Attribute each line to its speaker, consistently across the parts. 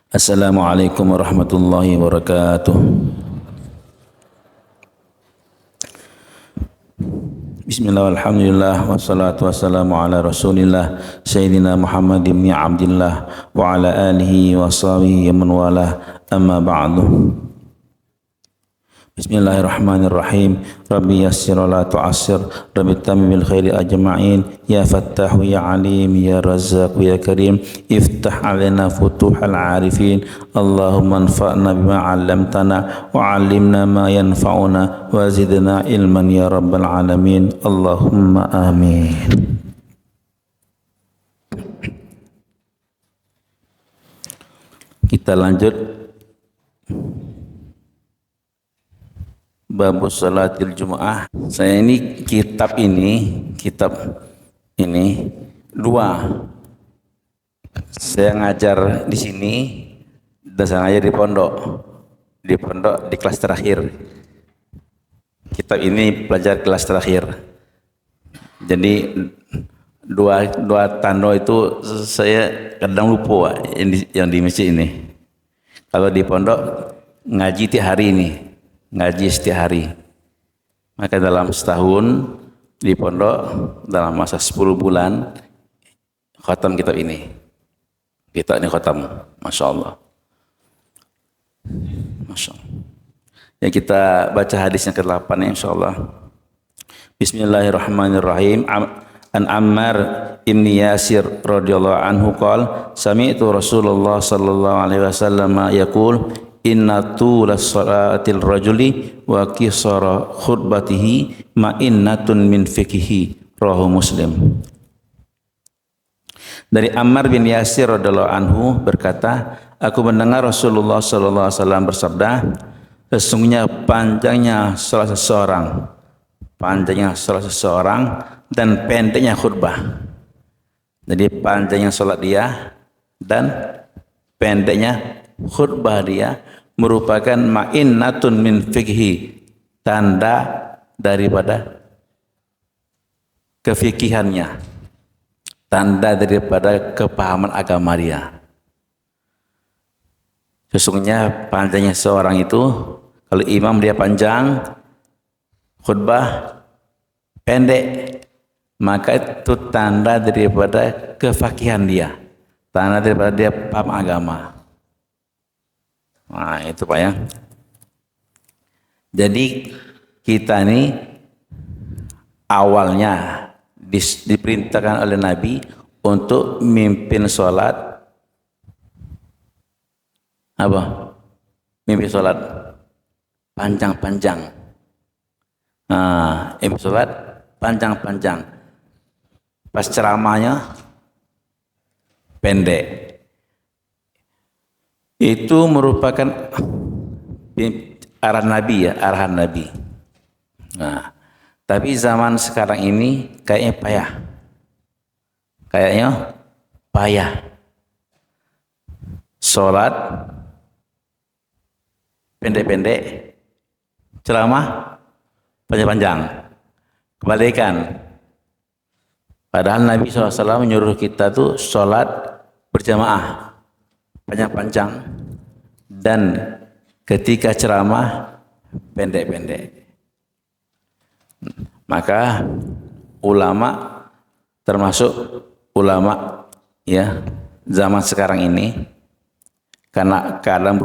Speaker 1: Assalamualaikum warahmatullahi wabarakatuh. Bismillah, alhamdulillah, wassalatu wassalamu ala rasulillah Sayyidina Muhammad ibn Abdillah wa ala alihi wa sahbihi man wala, amma ba'du. Bismillahirrahmanirrahim. Rabbi yassir wa la tu'assir, Rabbi tamim bil khairi ajma'in, ya fattahu ya alim, ya razzaq ya karim, iftah alaina futuhal arifin, Allahumma anfa'na bima 'allamtana wa 'allimna ma yanfa'una wa zidna ilman ya rabbal alamin, Allahumma amin. Kita lanjut bab salatil Jumu'ah. Saya ini kitab ini dua. Saya ngajar di sini dan saya ngajar di pondok. Di kelas terakhir. Kitab ini pelajar kelas terakhir. Jadi dua tanda itu saya kadang lupa yang di masjid ini. Kalau di pondok ngaji tiap hari ini. Ngaji setiap hari. Maka dalam setahun di pondok, dalam masa 10 bulan khatam kitab ini. Kitab ini khatam, Masya Allah. Masya Allah. Ya, kita baca hadis yang ke-8 ya, Insya Allah. Bismillahirrahmanirrahim. An Ammar ibn Yasir radhiyallahu anhu qala sami'tu Rasulullah sallallahu alaihi wasallam yaqul inna tula salatil rajuli wa qisara khutbatihi ma'innatun min fiqhihi, rawahu Muslim. Dari Ammar bin Yasir radhiyallahu anhu berkata, aku mendengar Rasulullah sallallahu alaihi wasallam bersabda, sesungguhnya panjangnya salat seseorang dan pendeknya khutbah. Jadi panjangnya salat dia dan pendeknya khutbah dia merupakan ma'innatun min fiqhi, tanda daripada kefikihannya, tanda daripada kepahaman agama dia. Sesungguhnya panjangnya seorang itu, kalau imam dia panjang, khutbah pendek, maka itu tanda daripada kefakihan dia, tanda daripada dia paham agama. Nah, itu Pak ya. Jadi kita ini awalnya diperintahkan oleh Nabi untuk mimpin sholat apa? Mimpin sholat panjang-panjang. Nah, mimpin sholat panjang-panjang. Pas ceramahnya pendek. Itu merupakan arahan Nabi. Nah, tapi zaman sekarang ini kayaknya payah. Sholat pendek-pendek, ceramah panjang-panjang. Kebalikan. Padahal Nabi SAW menyuruh kita tuh sholat berjamaah panjang-panjang, dan ketika ceramah pendek-pendek. Maka ulama, termasuk ulama ya zaman sekarang ini, karena keadaan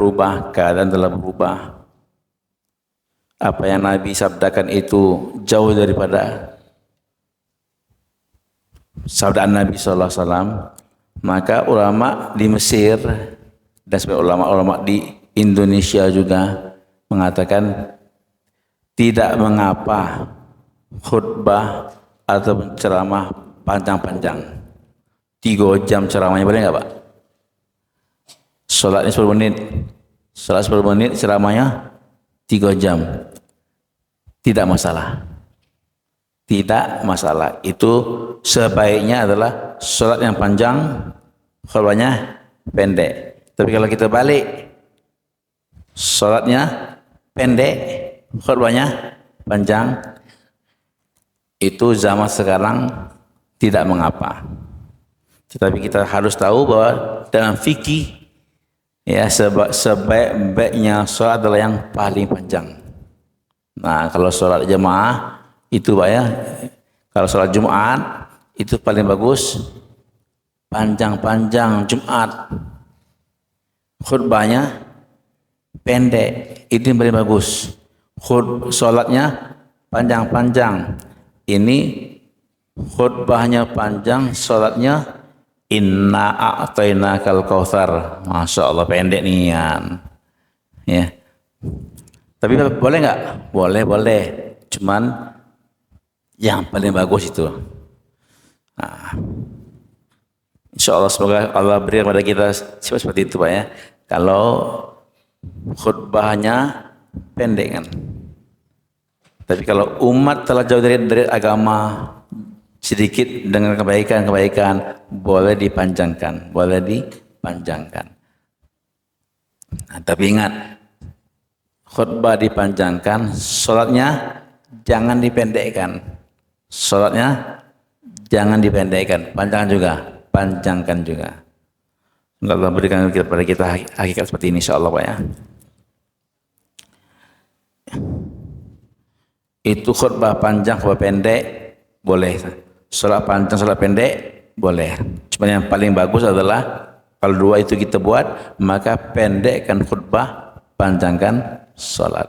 Speaker 1: telah berubah, apa yang Nabi sabdakan itu jauh daripada sabdaan Nabi SAW. Maka ulama di Mesir dan sebagai ulama-ulama di Indonesia juga mengatakan tidak mengapa khutbah atau ceramah panjang-panjang. 3 jam ceramahnya boleh nggak Pak? Sholatnya 10 menit. Sholat 10 menit, ceramahnya 3 jam. Tidak masalah. Tidak masalah. Itu sebaiknya adalah sholat yang panjang, khutbahnya pendek. Tapi kalau kita balik, sholatnya pendek, khutbahnya panjang, itu zaman sekarang tidak mengapa. Tetapi kita harus tahu bahwa dalam fikih Ya, sebaik-baiknya sholat adalah yang paling panjang. Nah, kalau sholat jamaah itu Pak ya, kalau sholat Jumat itu paling bagus panjang-panjang Jumat. Khutbahnya pendek, itu yang paling bagus. Sholatnya panjang-panjang. Ini khutbahnya panjang, sholatnya inna a'tainakal kautsar. Masya Allah pendek nian. Ya. Tapi boleh nggak? Boleh, boleh. Cuman yang paling bagus itu. Nah, insya Allah semoga Allah beri kepada kita sifat seperti itu Pak ya. Kalau khutbahnya pendek kan. Tapi kalau umat telah jauh dari agama, sedikit dengan kebaikan-kebaikan boleh dipanjangkan, boleh dipanjangkan. Nah, tapi ingat, khutbah dipanjangkan, sholatnya jangan dipendekkan. Sholatnya jangan dipendekkan, panjangkan juga. Semoga Allah berikan kepada kita hakikat seperti ini, insya Allah Pak ya. Itu khutbah panjang, khutbah pendek boleh. Sholat panjang, sholat pendek boleh. Cuma yang paling bagus adalah kalau dua itu kita buat, maka pendekkan khutbah, panjangkan sholat.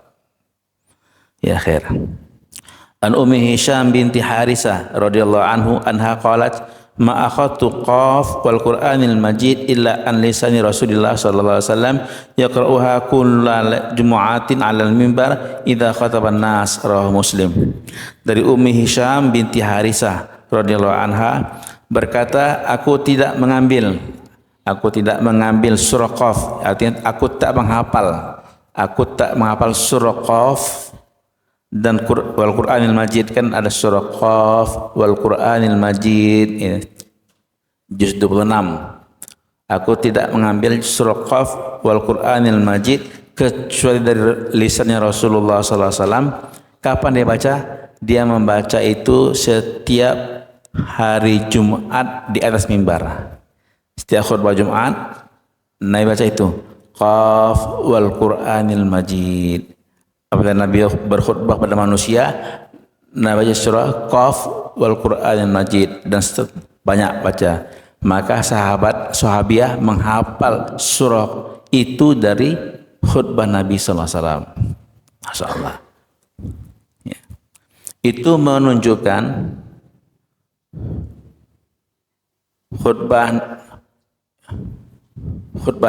Speaker 1: Ya khair. An Ummi Hisham binti Harisah radhiyallahu anhu anha qalat ma akhadtu qaf wal Qur'anil Majid illa an lisani Rasulillah sallallahu alaihi wasallam yaqra'uha kullal jumu'atin 'alal mimbar idza khataban nas, rawahu Muslim. Dari Ummi Hisham binti Harisah radhiyallahu anha berkata, aku tidak mengambil surah Qaf, artinya aku tak menghafal surah Qaf dan wal Qur'anil Majid, kan ada surah Qaf wal Qur'anil Majid ini, juz 26. Aku tidak mengambil surah Qaf wal Qur'anil Majid kecuali dari lisannya Rasulullah sallallahu alaihi wasallam. Kapan dia baca? Dia membaca itu setiap hari Jumat di atas mimbar. Setiap khutbah Jumat Nabi baca itu Qaf wal Qur'anil Majid. Apabila Nabi berkhutbah pada manusia, Nabi baca surah Qaf wal Qur'anil Majid dan banyak baca. Maka sahabiah menghafal surah itu dari khutbah Nabi sallallahu alaihi wasallam. Masyaallah. Ya. Itu menunjukkan khutbah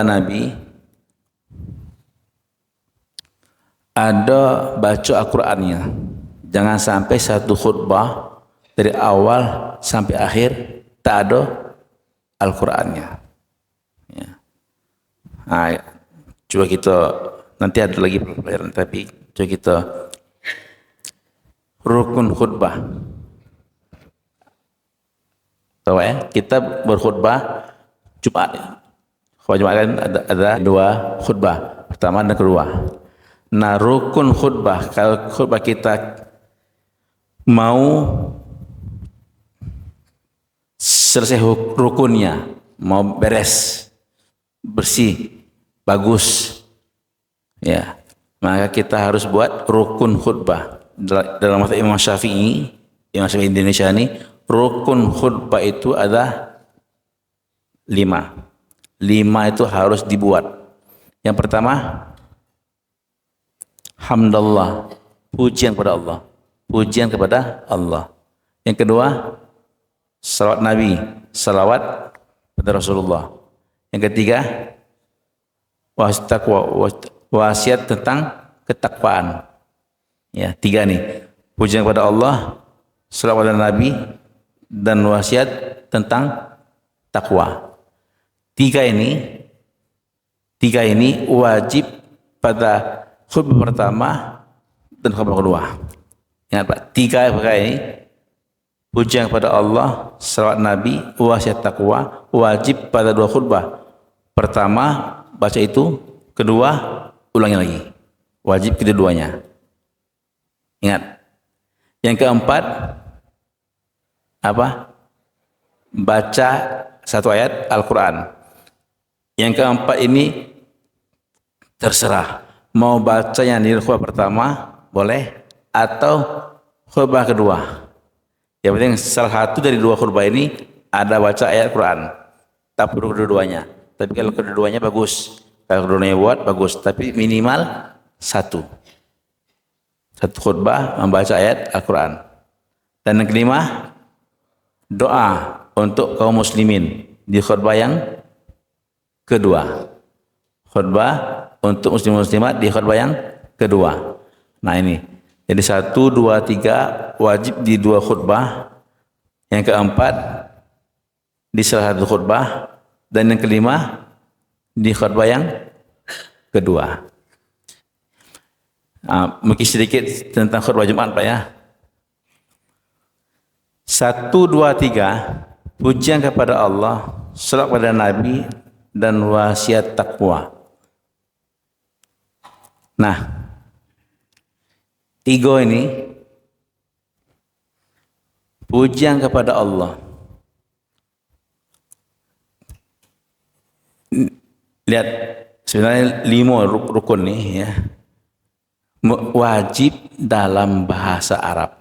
Speaker 1: Nabi ada baca Al-Qur'annya. Jangan sampai satu khutbah dari awal sampai akhir tak ada Al-Qur'annya. Ya. Nah, coba kita nanti ada lagi pelajaran, tapi coba kita rukun khutbah. Tahu ya, kita berkhutbah Jumat. Khutbah Jumat kan ada dua khutbah, pertama dan kedua. Nah, rukun khutbah, kalau khutbah kita mau selesai rukunnya, mau beres, bersih, bagus, ya, maka kita harus buat rukun khutbah. Dalam mazhab Imam Syafi'i Indonesia ini, rukun khutbah itu ada 5. 5 itu harus dibuat. Yang pertama, hamdallah, pujian kepada Allah. Pujian kepada Allah. Yang kedua, salawat Nabi, salawat pada Rasulullah. Yang ketiga, wasiat tentang ketakwaan. Ya, 3 nih. Pujian kepada Allah, salawat pada Nabi, dan wasiat tentang takwa. 3 ini wajib pada khutbah pertama dan khutbah kedua. Ingat Pak, 3 perkara ini, pujian kepada Allah, salawat Nabi, wasiat takwa, wajib pada 2 khutbah. Pertama baca itu, kedua ulangi lagi. Wajib kedua-duanya. Ingat. Yang keempat apa? Baca 1 ayat Al-Quran. Yang keempat ini Terserah. Mau baca yang di khutbah pertama boleh atau khutbah kedua. Yang penting salah satu dari dua khutbah ini ada baca ayat Quran. Tak perlu kedua-duanya. Tapi kalau kedua-duanya bagus. Kalau kedua-duanya buat bagus. Tapi minimal satu. Satu khutbah membaca ayat Al-Quran. Dan yang kelima, doa untuk kaum muslimin di khutbah yang kedua. Khutbah untuk muslim muslimat di khutbah yang kedua. Nah ini. Jadi 1, 2, 3 wajib di 2 khutbah. Yang keempat di salah satu khutbah. Dan yang kelima di khutbah yang kedua. Mungkin sedikit tentang khutbah Jumat Pak ya. 1, 2, 3 pujian kepada Allah, salat kepada Nabi dan wasiat takwa. Nah, 3 ini pujian kepada Allah. Lihat, sebenarnya 5 rukun nih ya. Wajib dalam bahasa Arab.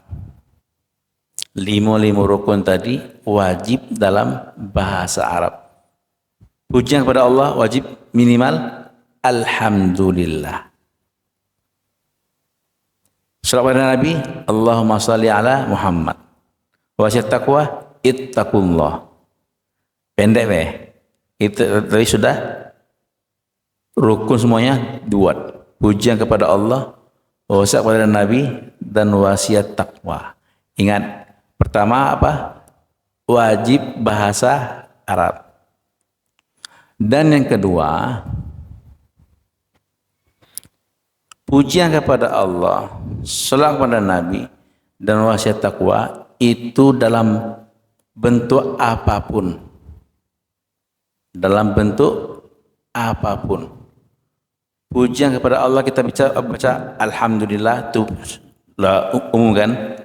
Speaker 1: 5 rukun tadi wajib dalam bahasa Arab. Pujian kepada Allah wajib minimal alhamdulillah. Salat kepada Nabi, Allahumma salli ala Muhammad. Wasiat takwa, ittaqullah. Pendek weh. Itu tadi sudah rukun semuanya buat. Pujian kepada Allah, wasiat kepada Nabi dan wasiat takwa. Ingat, pertama apa? Wajib bahasa Arab. Dan yang kedua, pujian kepada Allah, salat kepada Nabi dan wasiat takwa itu dalam bentuk apapun. Dalam bentuk apapun. Pujian kepada Allah kita baca alhamdulillah itu umum kan?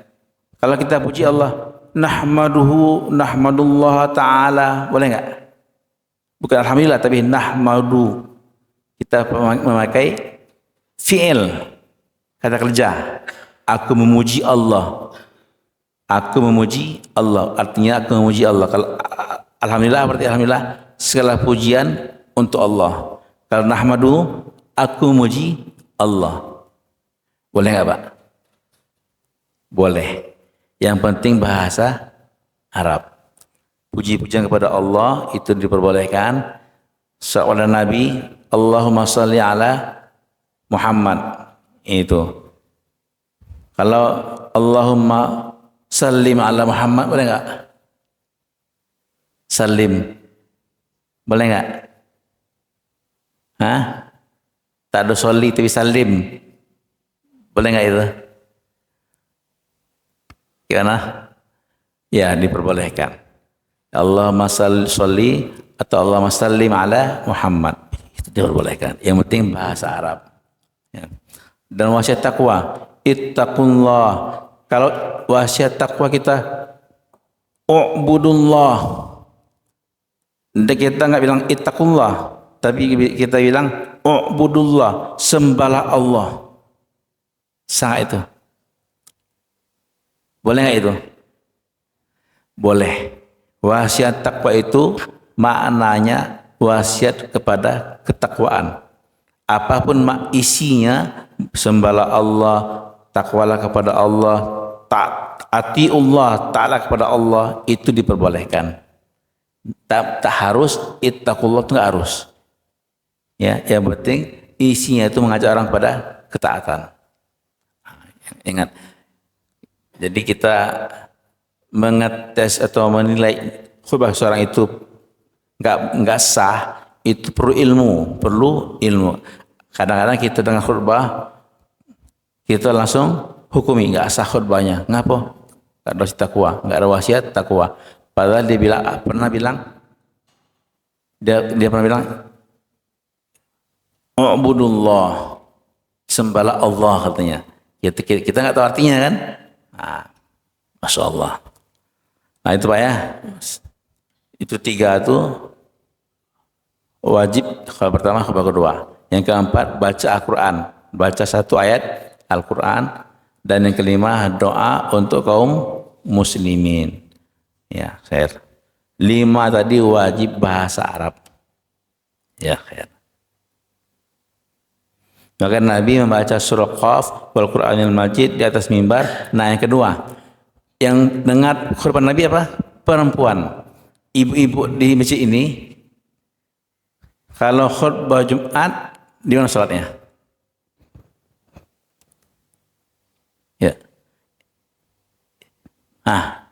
Speaker 1: Kalau kita puji Allah, nahmadullah ta'ala, boleh enggak? Bukan alhamdulillah tapi nahmadu. Kita memakai fi'il, kata kerja. Aku memuji Allah. Aku memuji Allah. Artinya aku memuji Allah. Kalau alhamdulillah berarti alhamdulillah segala pujian untuk Allah. Kalau nahmadu, aku memuji Allah. Boleh enggak, Pak? Boleh. Yang penting bahasa Arab. Puji-pujian kepada Allah itu diperbolehkan. Salat Nabi, Allahumma salli ala Muhammad. Itu. Kalau Allahumma sallim ala Muhammad boleh enggak? Salim. Boleh enggak? Hah? Tak ada soli tapi salim. Boleh enggak itu? Gimana? Ya, diperbolehkan. Allahumma salli atau Allahumma sallim ala Muhammad. Itu diperbolehkan. Yang penting bahasa Arab. Ya. Dan wasiat takwa, ittaqullah. Kalau wasiat takwa kita u'budullah. Kita enggak bilang ittaqullah, tapi kita bilang u'budullah, sembahlah Allah. Sangat itu. Boleh enggak itu? Boleh. Wasiat takwa itu maknanya wasiat kepada ketakwaan. Apapun isinya, sembahlah Allah, takwalah kepada Allah, taati Allah, taatlah kepada Allah, itu diperbolehkan. Tak harus ittaqullah, itu enggak harus. Ya, yang penting isinya itu mengajak orang pada ketaatan. Ingat. Jadi kita mengetes atau menilai khutbah seorang itu enggak sah, itu perlu ilmu. Kadang-kadang kita dengan khutbah kita langsung hukumi enggak sah khutbahnya. Ngapa? Enggak ada wasiat takwa, enggak ada wasiat takwa. Padahal dia pernah bilang U'budullah, sembahlah Allah katanya. Kita enggak tahu artinya kan? Nah, Masya Allah. Nah itu Pak ya. Itu 3 itu wajib khutbah pertama, khutbah kedua. Yang keempat, baca Al-Quran. Baca satu ayat Al-Quran. Dan yang kelima, doa untuk kaum muslimin. Ya, khair. 5 tadi wajib bahasa Arab. Ya, khair. Maka Nabi membaca surah Qaf wal Qur'anil Majid di atas mimbar. Nah, yang kedua, yang dengar khutbah Nabi apa? Perempuan. Ibu-ibu di masjid ini, kalau khutbah Jumat, di mana salatnya? Ya.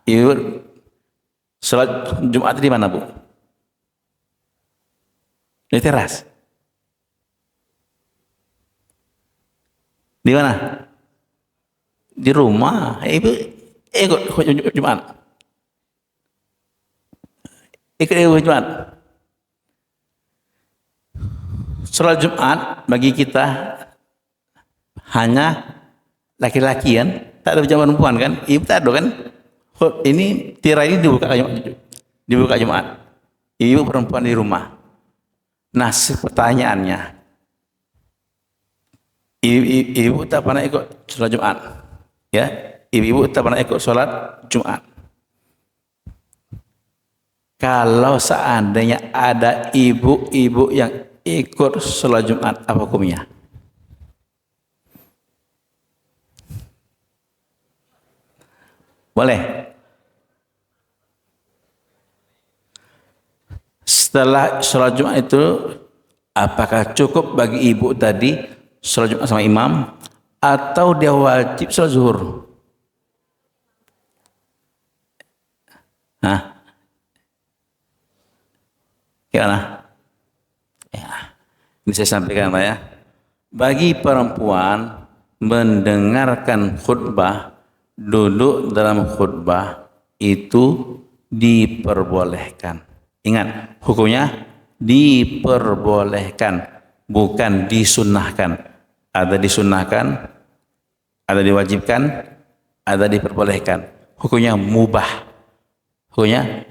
Speaker 1: Ibu salat Jumat di mana, Bu? Di teras. Di mana? Di rumah. Ibu ikut Jumat. Ikut Jumat. Salat Jumat bagi kita hanya laki-laki kan, tak ada jamaah perempuan kan? Ibu tak ada kan? Ini tirai ini dibuka Jumat. Ibu perempuan di rumah. Nah, pertanyaannya, ibu tak pernah ikut sholat Jumat, ya? Ibu tak pernah ikut sholat Jumat. Kalau seandainya ada ibu-ibu yang ikut sholat Jumat, apa hukumnya? Boleh. Setelah sholat Jumat itu, apakah cukup bagi ibu tadi sholat Jumat sama imam, atau dia wajib sholat zuhur? Gimana? Ya. Ini saya sampaikan Pak ya. Bagi perempuan mendengarkan khutbah, duduk dalam khutbah itu diperbolehkan. Ingat, hukumnya diperbolehkan, bukan disunnahkan. Ada disunnahkan, ada diwajibkan, ada diperbolehkan. Hukumnya mubah. Hukumnya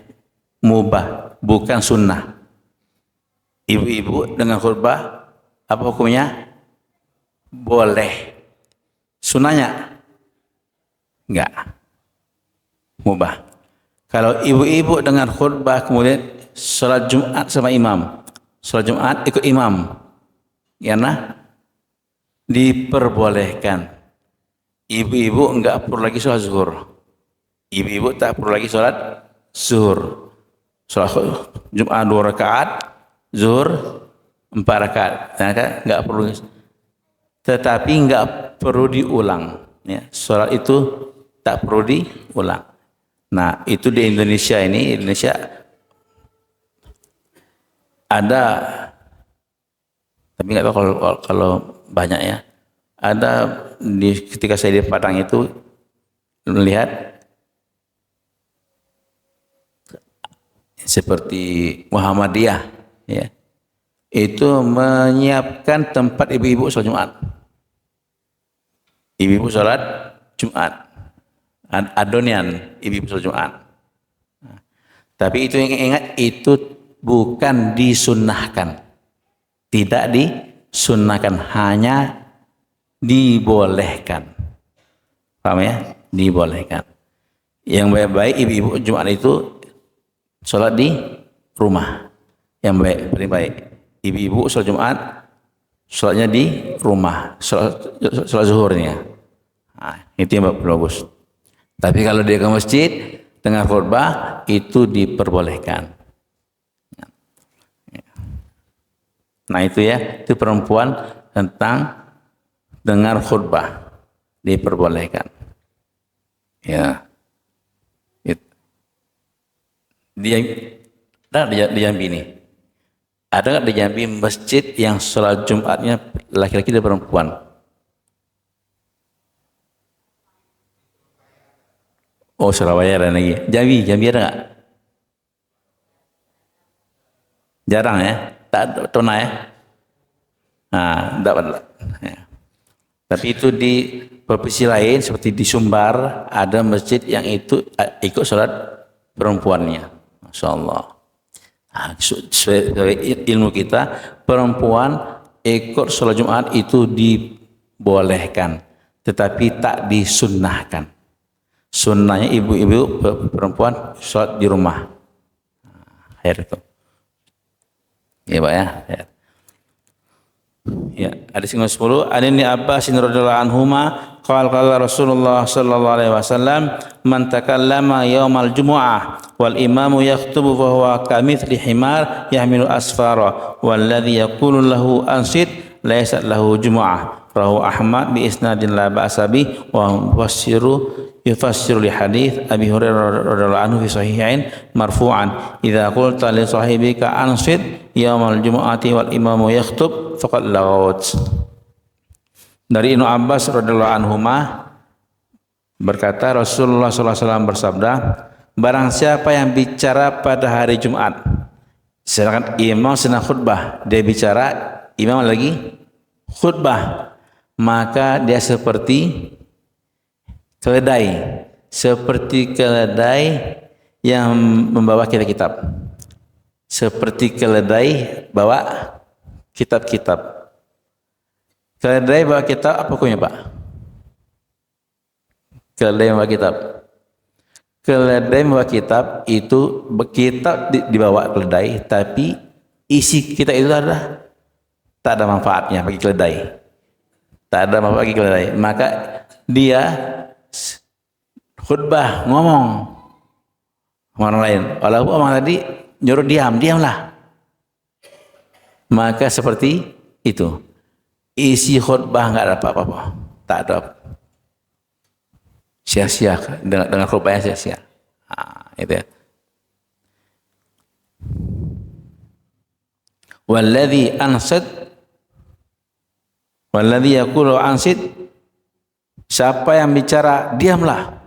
Speaker 1: mubah, bukan sunnah. Ibu-ibu dengan khutbah, apa hukumnya? Boleh. Sunnahnya? Enggak. Mubah. Kalau ibu-ibu dengan khutbah kemudian sholat Jumat sama imam, sholat Jumat ikut imam, karena diperbolehkan. Ibu-ibu enggak perlu lagi sholat zuhur. Ibu-ibu tak perlu lagi sholat zuhur. Sholat Jumat 2 rakaat, zuhur 4 rakaat. Enggak perlu. Tetapi enggak perlu diulang. Ya, sholat itu tak perlu diulang. Nah, itu di Indonesia ini, Indonesia ada, tapi nggak tahu kalau banyak ya. Ada ketika saya di Padang itu melihat seperti Muhammadiyah, ya, itu menyiapkan tempat ibu-ibu sholat Jumat. Ibu-ibu sholat Jumat, adonian ibu-ibu sholat Jumat. Tapi itu yang ingat, itu bukan disunnahkan, tidak disunnahkan, hanya dibolehkan. Paham ya? Dibolehkan. Yang baik-baik ibu-ibu Jumat itu sholat di rumah. Yang baik, paling baik. Ibu-ibu sholat Jumat, sholatnya di rumah, sholat zuhurnya. Nah, itu yang bagus. Tapi kalau dia ke masjid dengar khutbah, itu diperbolehkan. Nah itu ya, itu perempuan tentang dengar khutbah, diperbolehkan. Ya. Di Jambi ini, ada nggak di Jambi masjid yang sholat Jumatnya laki-laki dan perempuan? Oh, Surabaya ada lagi. Jambi ada nggak? Jarang ya, tak tona ya. Nah, dapat. Ya. Tapi itu di provinsi lain seperti di Sumbar ada masjid yang itu ikut sholat perempuannya. Masya Allah. Nah, sesuai ilmu kita, perempuan ikut sholat Jumat itu dibolehkan, tetapi tak disunnahkan. Sunnahnya ibu-ibu perempuan sholat di rumah. Akhir itu. Ya Pak ya. Ya, hadis yang 10, an Ibnu Abbas radhiyallahu anhuma qala Rasulullah sallallahu alaihi wasallam man takallama yaumal jumu'ah wal imamu yaktubu fa huwa kamithli himar yahmilu asfara walladhi yaqulu lahu ansit laysa lahu jumu'ah rawahu Ahmad bi isnadin la ba'sa bi wa yufassiru li hadits Abi Hurairah radhiyallahu anhu fi sahihain marfu'an idza qulta li sahibika ansit yaumal jumu'ati wal imamu yaktub faqad laghawt. Dari Ibnu Abbas radhiyallahu anhuma berkata Rasulullah SAW bersabda, barang siapa yang bicara pada hari Jumat sedangkan imam sedang khutbah, dia bicara, imam lagi khutbah, maka dia seperti keledai yang membawa kitab-kitab, seperti keledai bawa kitab-kitab. Keledai bawa kitab apa hukumnya Pak? Keledai bawa kitab. Keledai bawa kitab itu kitab dibawa keledai, tapi isi kitab itu adalah tak ada manfaatnya bagi keledai. Tak ada manfaat bagi keledai. Maka dia khutbah ngomong orang lain. Walaupun orang tadi nyuruh diamlah. Maka seperti itu. Isi khutbah enggak ada apa-apa, tak ada, sia-sia dengan khutbahnya sia-sia. Itu ya. Walladhi yaqulu ansit, siapa yang bicara diamlah.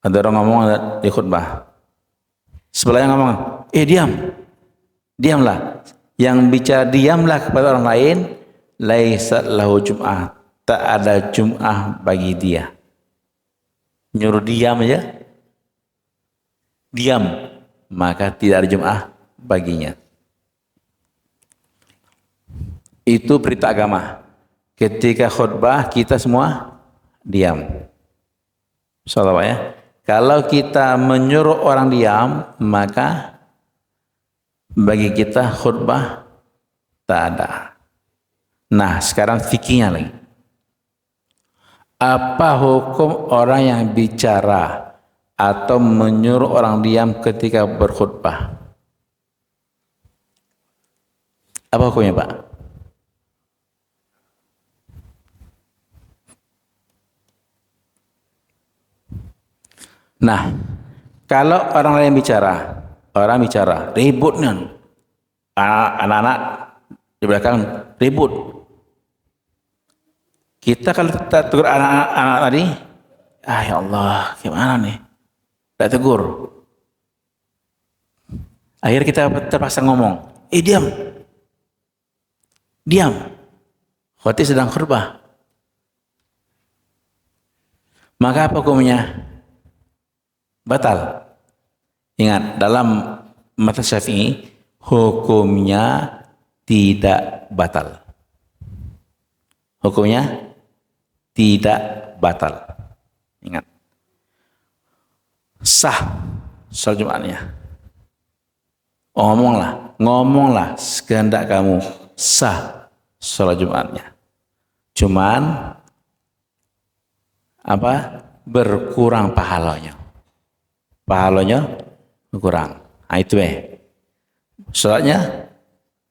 Speaker 1: Ada orang ngomong di khutbah, sebelahnya ngomong, diamlah. Yang bicara diamlah kepada orang lain, laisa lahu jum'ah, tak ada jum'ah bagi dia. Nyuruh diam aja, diam, maka tidak ada jum'ah baginya. Itu perintah agama. Ketika khutbah kita semua diam. Insyaallah ya. Kalau kita menyuruh orang diam, maka bagi kita khutbah tak ada. Nah, sekarang fikihnya lagi. Apa hukum orang yang bicara atau menyuruh orang diam ketika berkhutbah? Apa hukumnya, Pak? Nah, kalau orang lain bicara, ribut nih, anak-anak di belakang ribut. Kita kalau tegur anak-anak tadi, ya Allah, gimana nih? Tak tegur. Akhirnya kita terpaksa ngomong, diam. Khotib sedang khutbah. Maka apa hukumnya? Batal. Ingat, dalam mazhab Syafi'i hukumnya tidak batal. Hukumnya tidak batal. Ingat. Sah salat Jumatnya. Ngomonglah sekehendak kamu, sah salat Jumatnya. Cuman berkurang pahalanya. Pahalanya berkurang. Nah, itu salatnya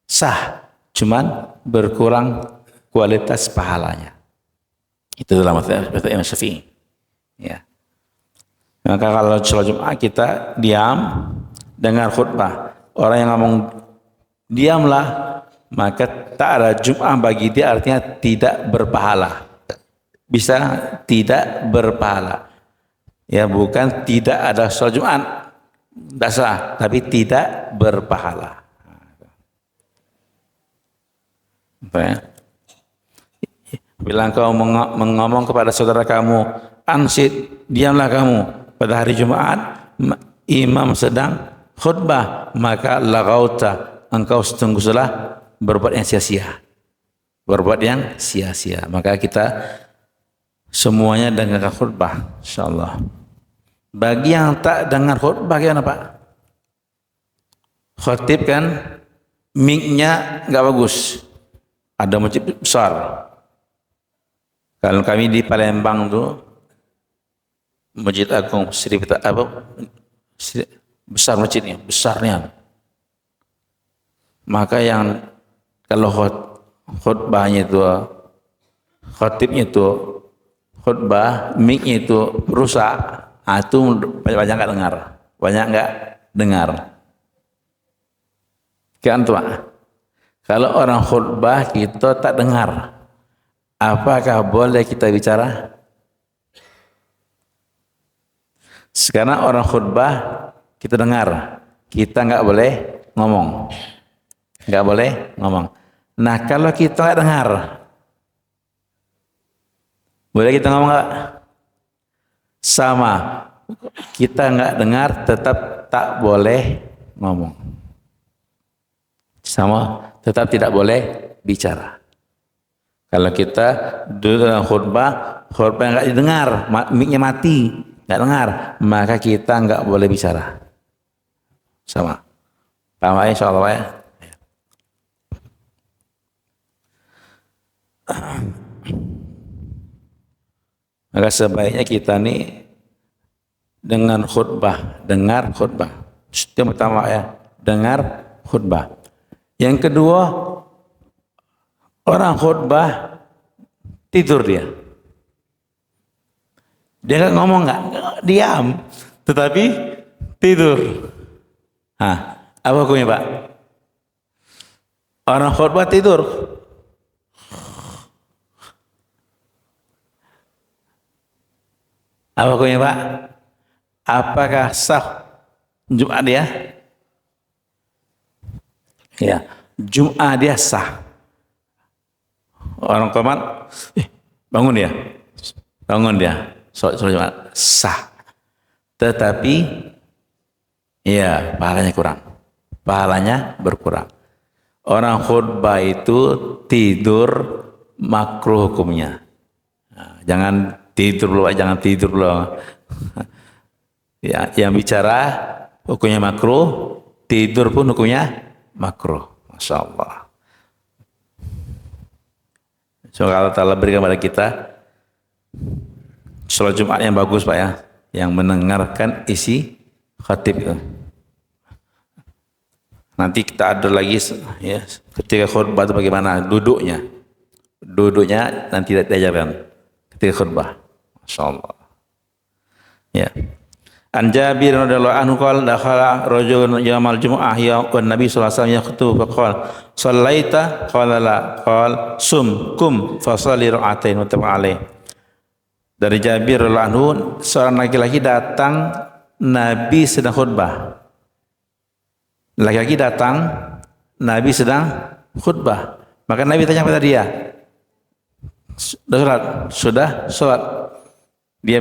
Speaker 1: sah, cuman berkurang kualitas pahalanya. Itu dalam mazhab Imam Syafi'i. Ya. Maka kalau sholat Jumat kita diam dengar khutbah, orang yang ngomong diamlah, maka tak ada Jumat bagi dia, artinya tidak berpahala. Bisa tidak berpahala. Ya, bukan tidak ada sholat Jumat, tidak sah, tapi tidak berpahala. Apa ya? Bila engkau mengomong kepada saudara kamu, ansit, diamlah kamu, pada hari Jumat imam sedang khutbah, maka laghauta, engkau sungguh salah berbuat yang sia-sia. berbuat yang sia-sia. Maka kita semuanya dengarkan khutbah, insyaallah. Bagi yang tak dengar khutbah gimana Pak? Khotib kan mic-nya nggak bagus. Ada masjid besar. Kalau kami di Palembang tuh Masjid Agung besar masjidnya, besarnya. Maka yang kalau khutbahnya itu khotibnya itu khutbah mic-nya itu rusak, itu banyak nggak dengar, banyak nggak dengar. Kan tuh, kalau orang khutbah kita tak dengar, apakah boleh kita bicara? Sekarang orang khutbah kita dengar, kita nggak boleh ngomong, nggak boleh ngomong. Nah kalau kita nggak dengar, boleh kita ngomong nggak? Sama, kita nggak dengar tetap tak boleh ngomong. Sama, tetap tidak boleh bicara. Kalau kita duduk dalam khutbah nggak didengar, mic-nya mati, nggak dengar, maka kita nggak boleh bicara. Sama, paham ya insyaallah ya. Maka sebaiknya kita nih dengan khutbah, dengar khutbah. Yang pertama ya, dengar khutbah. Yang kedua, orang khutbah tidur dia. Dia nggak ngomong, nggak diam, tetapi tidur. Apa hukumnya Pak? Orang khutbah tidur. Apa hukumnya Pak? Apakah sah Jum'ah dia? Ya, Jum'ah dia sah. Orang komat, bangun dia, sholat Jumat sah. Tetapi, ya pahalanya berkurang. Orang khutbah itu tidur makruh hukumnya. Nah, jangan tidur dulu. Ya, yang bicara hukumnya makruh, tidur pun hukumnya makruh. Masya Allah. Semoga Allah Ta'ala berikan kepada kita sholat Jumat yang bagus Pak ya, yang mendengarkan isi khatib itu. Nanti kita ada lagi ya, ketika khutbah itu bagaimana duduknya nanti diajarkan ketika khutbah. Masya Allah. Ya. An Jabir radhiyallahu anhu qala dakhala rajulun yaumal jumu'ah ya wan nabi sallallahu alaihi wasallam yakhutubu faqala sallaita qala la qala sum kum fa shalli rak'atain muttafaq alaih. Dari Jabir radhiyallahu anhu, seorang laki-laki datang, Nabi sedang khutbah. Laki-laki datang, Nabi sedang khutbah. Maka Nabi tanya kepada dia, sudah sholat? Dia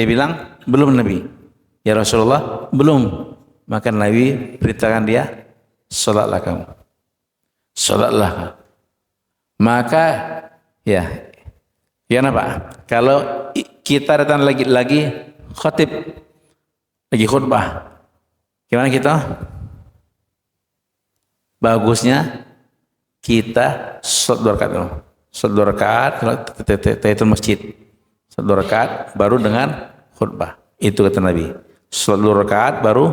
Speaker 1: bilang belum Nabi. Ya Rasulullah, belum. Maka Nabi perintahkan dia, sholatlah kamu. Sholatlah. Maka ya kenapa? Kalau kita datang lagi khatib, lagi khutbah, gimana kita? Bagusnya kita sholat 2 rakaat dulu. Sholat 2 rakaat, tahiyatul masjid. Sholat 2 rakaat baru dengan khutbah. Itu kata Nabi. Sholat 2 rakaat baru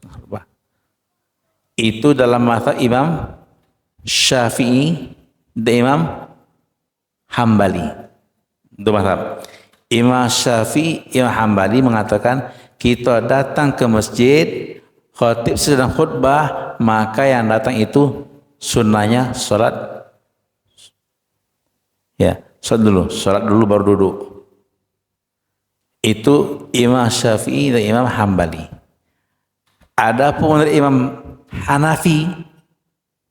Speaker 1: khutbah. Itu dalam mazhab Imam Syafi'i dan Imam Hambali. Itu mazhab. Imam Syafi'i, Imam Hambali mengatakan kita datang ke masjid, khatib sedang khutbah, maka yang datang itu sunnahnya sholat. Ya, sholat dulu baru duduk. Itu Imam Syafi'i dan Imam Hambali. Adapun dari Imam Hanafi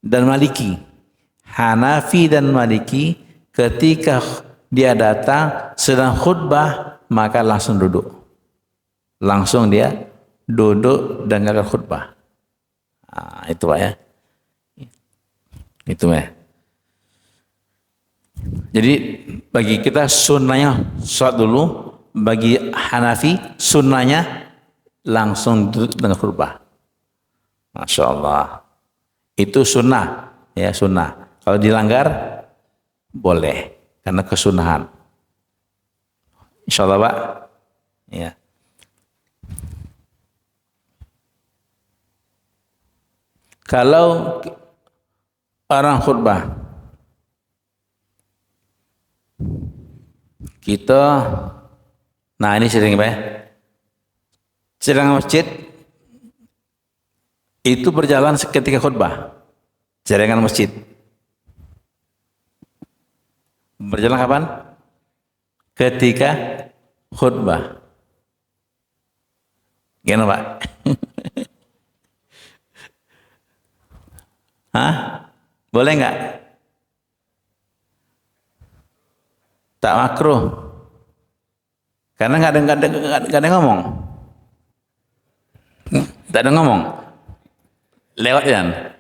Speaker 1: dan Maliki. Hanafi dan Maliki ketika dia datang sedang khutbah maka langsung duduk. Langsung dia duduk dengarkan khutbah. Itu Pak ya. Itu ya. Jadi bagi kita sunnahnya sholat dulu, bagi Hanafi sunnahnya langsung duduk dengan khutbah. Masya Allah. Itu sunnah, ya sunnah. Kalau dilanggar boleh karena kesunahan. Insya Allah Pak. Ya. Kalau orang khutbah, kita, nah ini sering Pak ya, sedang masjid itu berjalan ketika khutbah, jaringan masjid. Berjalan kapan? Ketika khutbah. Gimana Pak? Hah? Boleh nggak? Tak makruh. Karena nggak ada ngomong. Tak ada ngomong. Lewat kan?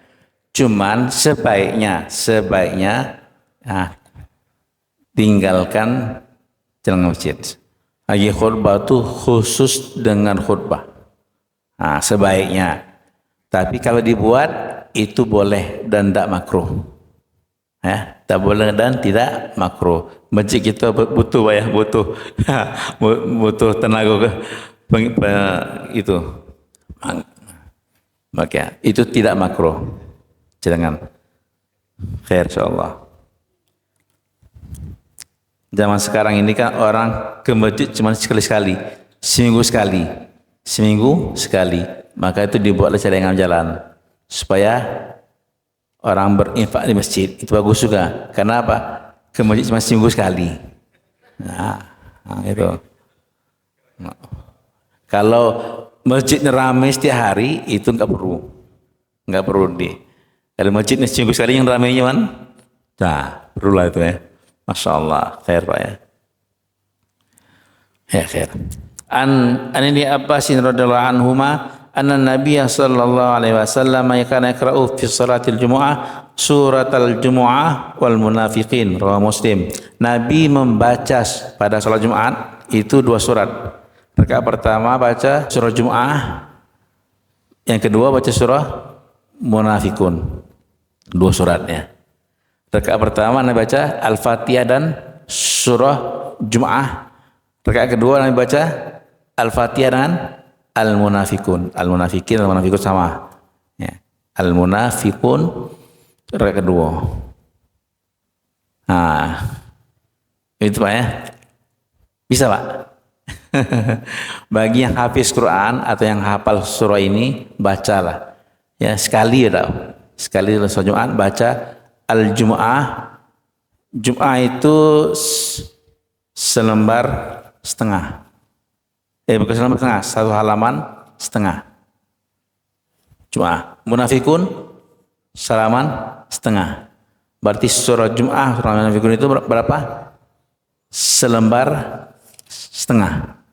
Speaker 1: Cuman sebaiknya tinggalkan jalan masjid. Lagi khutbah tuh khusus dengan khutbah. Nah, sebaiknya. Tapi kalau dibuat itu boleh dan tidak makruh. Ya, tak boleh dan tidak makruh. Masjid kita butuh ya, butuh tenaga itu. Maka itu tidak makruh. Jangan. Khair insyaallah. Zaman sekarang ini kan orang ke masjid cuma sekali-sekali, seminggu sekali. Maka itu dibuatlah jaringan jalan supaya orang berinfak di masjid. Itu bagus juga. Karena apa? Ke masjid cuma seminggu sekali. Nah itu. Nah. Kalau masjidnya ramai setiap hari itu nggak perlu di. Kalau masjidnya seminggu sekali yang ramainya kan, nah perlulah itu ya. Masya Allah, khair Pak ya. Ya khair. An ini Abbasin radhiyallahu anhuma anna Nabiy sallallahu alaihi wasallam kana yaqra'u fi salatil jumu'ah suratal jumu'ah wal munafiqin, rawahu Muslim. Nabi membaca pada salat Jumat itu 2 surat. Rakaat pertama baca surah Jumu'ah, yang kedua baca surah Munafikun. 2 suratnya. Rakaat pertama Nabi baca Al-Fatihah dan surah Jumu'ah. Rakaat kedua Nabi baca Al-Fatihah dan Al-Munafikun. Al-Munafikin, Al-Munafikun sama. Ya. Al-Munafikun rakaat kedua. Nah, itu Pak ya. Bisa Pak? Bagi yang hafiz Quran atau yang hafal surah ini, bacalah. Ya, sekali surah Jumat baca Al-Jumu'ah. Jumu'ah itu selembar setengah. Bukan selembar setengah, 1 halaman setengah. Jumu'ah. Munafikun halaman setengah. Berarti surah Jumu'ah, surah Munafikun itu berapa? Selembar setengah.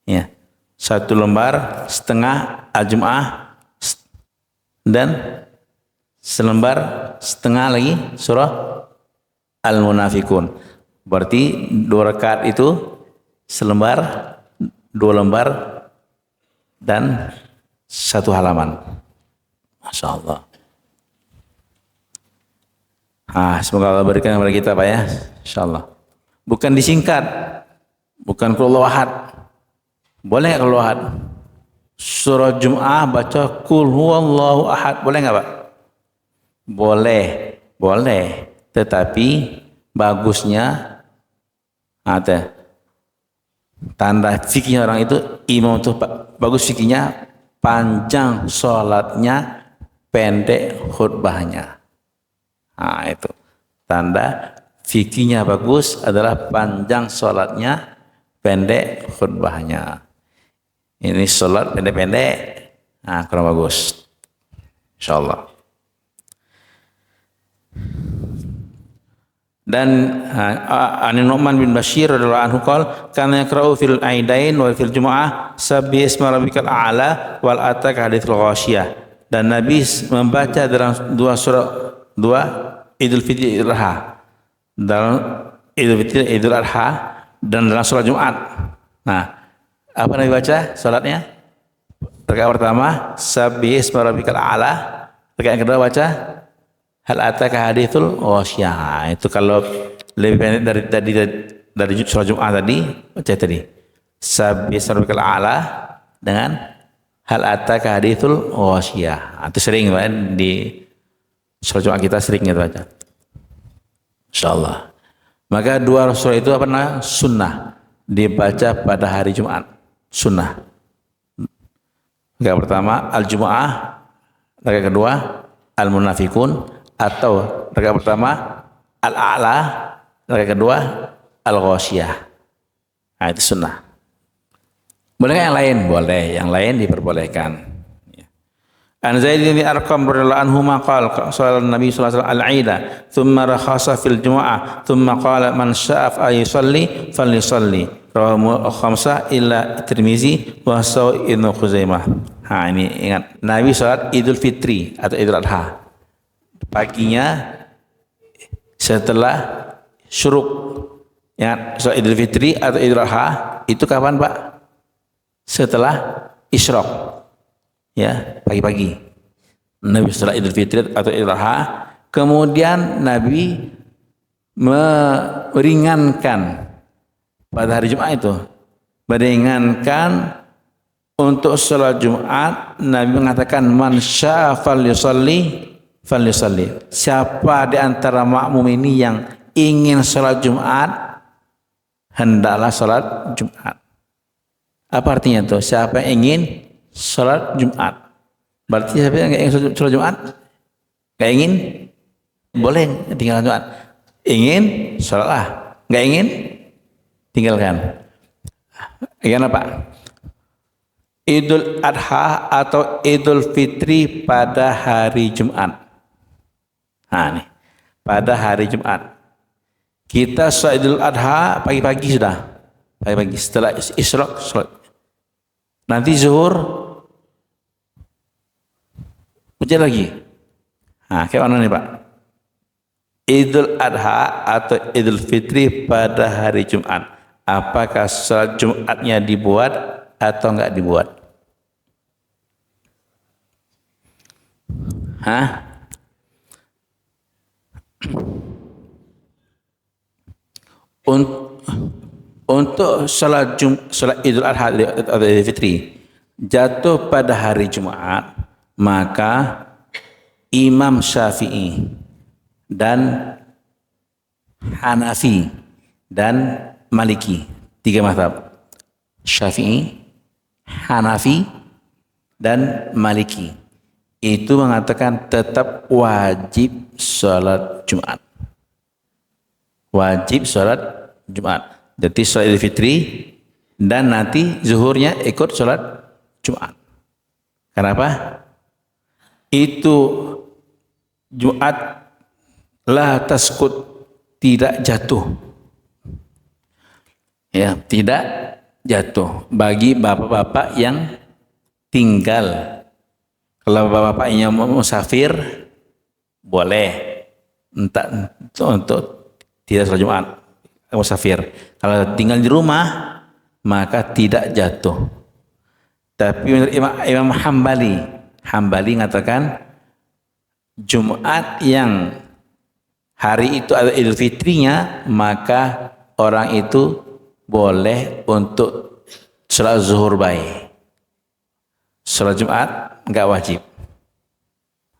Speaker 1: Ya. 1 lembar setengah Al-Jumu'ah dan selembar setengah lagi surah Al-Munafikun. Berarti 2 rakaat itu selembar, 2 lembar dan 1 halaman. Masya Allah. Semoga Allah berikan kepada kita Pak ya. Insya Allah. Bukan disingkat, bukan qul huwallahu ahad. Boleh nggak qul huwallahu ahad? Surah Jumu'ah baca qul huwallahu ahad, boleh nggak Pak? Boleh. Tetapi bagusnya ada tanda fikihnya orang itu, imam itu bagus fikihnya, panjang sholatnya, pendek khutbahnya. Itu tanda fikihnya bagus adalah panjang sholatnya, pendek khutbahnya. Ini sholat pendek-pendek, kurang bagus. Insyaallah. Dan An Nu'man bin Bashir radhiyallahu anhu qala kana yaqra'u fil aidain wa fil jumu'ah sabbi isma rabbikal a'la wal ataka haditsul ghasyiyah. Dan Nabi membaca dalam 2 surah, 2 Idul Fitri Adha. dalam Idul Fitri, Idul Adha, dan dalam sholat Jumat. Nah, apa Nabi baca sholatnya? Rakaat pertama, Sabbihisma rabbikal a'la. Rakaat yang kedua baca, Hal ataka hadithul ghasyiyah. Itu kalau lebih pendek dari sholat Jumat tadi, baca tadi. Sabbihisma rabbikal a'la dengan Hal ataka hadithul ghasyiyah. Itu sering kan di sholat Jumat kita sering itu baca. Insyaallah. Maka dua surah itu apa namanya? Sunnah, dibaca pada hari Jumat. Sunnah. Rakaat pertama Al-Jumu'ah, rakaat kedua Al-Munafikun, atau rakaat pertama Al-A'la, rakaat kedua Al-Ghasyiyah. Nah, itu sunnah. Boleh yang lain? Boleh, yang lain diperbolehkan. An Zaid bin Arqam radhiyallahu anhu maqal qala Nabi sallallahu alaihi wasallam al-'ida thumma rakhasa fil jumu'ah thumma qala man syaa'a yusalli falyusalli rawahu khamsah illa Tirmizi wa Sa'id ibn Khuzaimah. Ha, ini ingat, Nabi salat Idul Fitri atau Idul Adha paginya setelah syuruk. Ingat, salat Idul Fitri atau Idul Adha itu kapan, Pak? Setelah isyraq. Ya, pagi-pagi Nabi setelah Idul Fitri atau Idul Adha, kemudian Nabi meringankan pada hari Jumat itu, meringankan untuk sholat Jumat. Nabi mengatakan man syaa falyusalli. Siapa di antara makmum ini yang ingin sholat Jumat, hendaklah sholat Jumat. Apa artinya itu? Siapa yang ingin sholat Jumat, berarti siapa yang ingin sholat Jumat? Gak ingin? Boleh tinggalkan Jumat. Ingin? Sholatlah. Gak ingin? Tinggalkan. Ingin apa? Idul Adha atau Idul Fitri pada hari Jumat. Nah nih, pada hari Jumat. Kita sholat Idul Adha pagi-pagi sudah. Pagi-pagi setelah isyraq sholat. Nanti zuhur hujan lagi. Nah, kayak mana nih Pak? Idul Adha atau Idul Fitri pada hari Jumat. Apakah sholat Jumatnya dibuat atau enggak dibuat? Hah? Untuk sholat Idul Adha atau Idul Fitri jatuh pada hari Jumat, maka Imam Syafi'i dan Hanafi dan Maliki, tiga mazhab, Syafi'i, Hanafi dan Maliki, itu mengatakan tetap wajib sholat Jumat. Wajib sholat Jumat. Jadi sholat Idul Fitri dan nanti zuhurnya ikut sholat Jumat. Kenapa? Itu Jumat la taskut, tidak jatuh. Ya, tidak jatuh bagi bapak-bapak yang tinggal. Kalau bapak-bapaknya musafir boleh untuk tidak sholat Jumat. Musafir. Kalau tinggal di rumah maka tidak jatuh. Tapi menurut Imam Hambali mengatakan Jumat yang hari itu ada Idul Fitrinya, maka orang itu boleh untuk sholat zuhur baik. Sholat Jumat enggak wajib.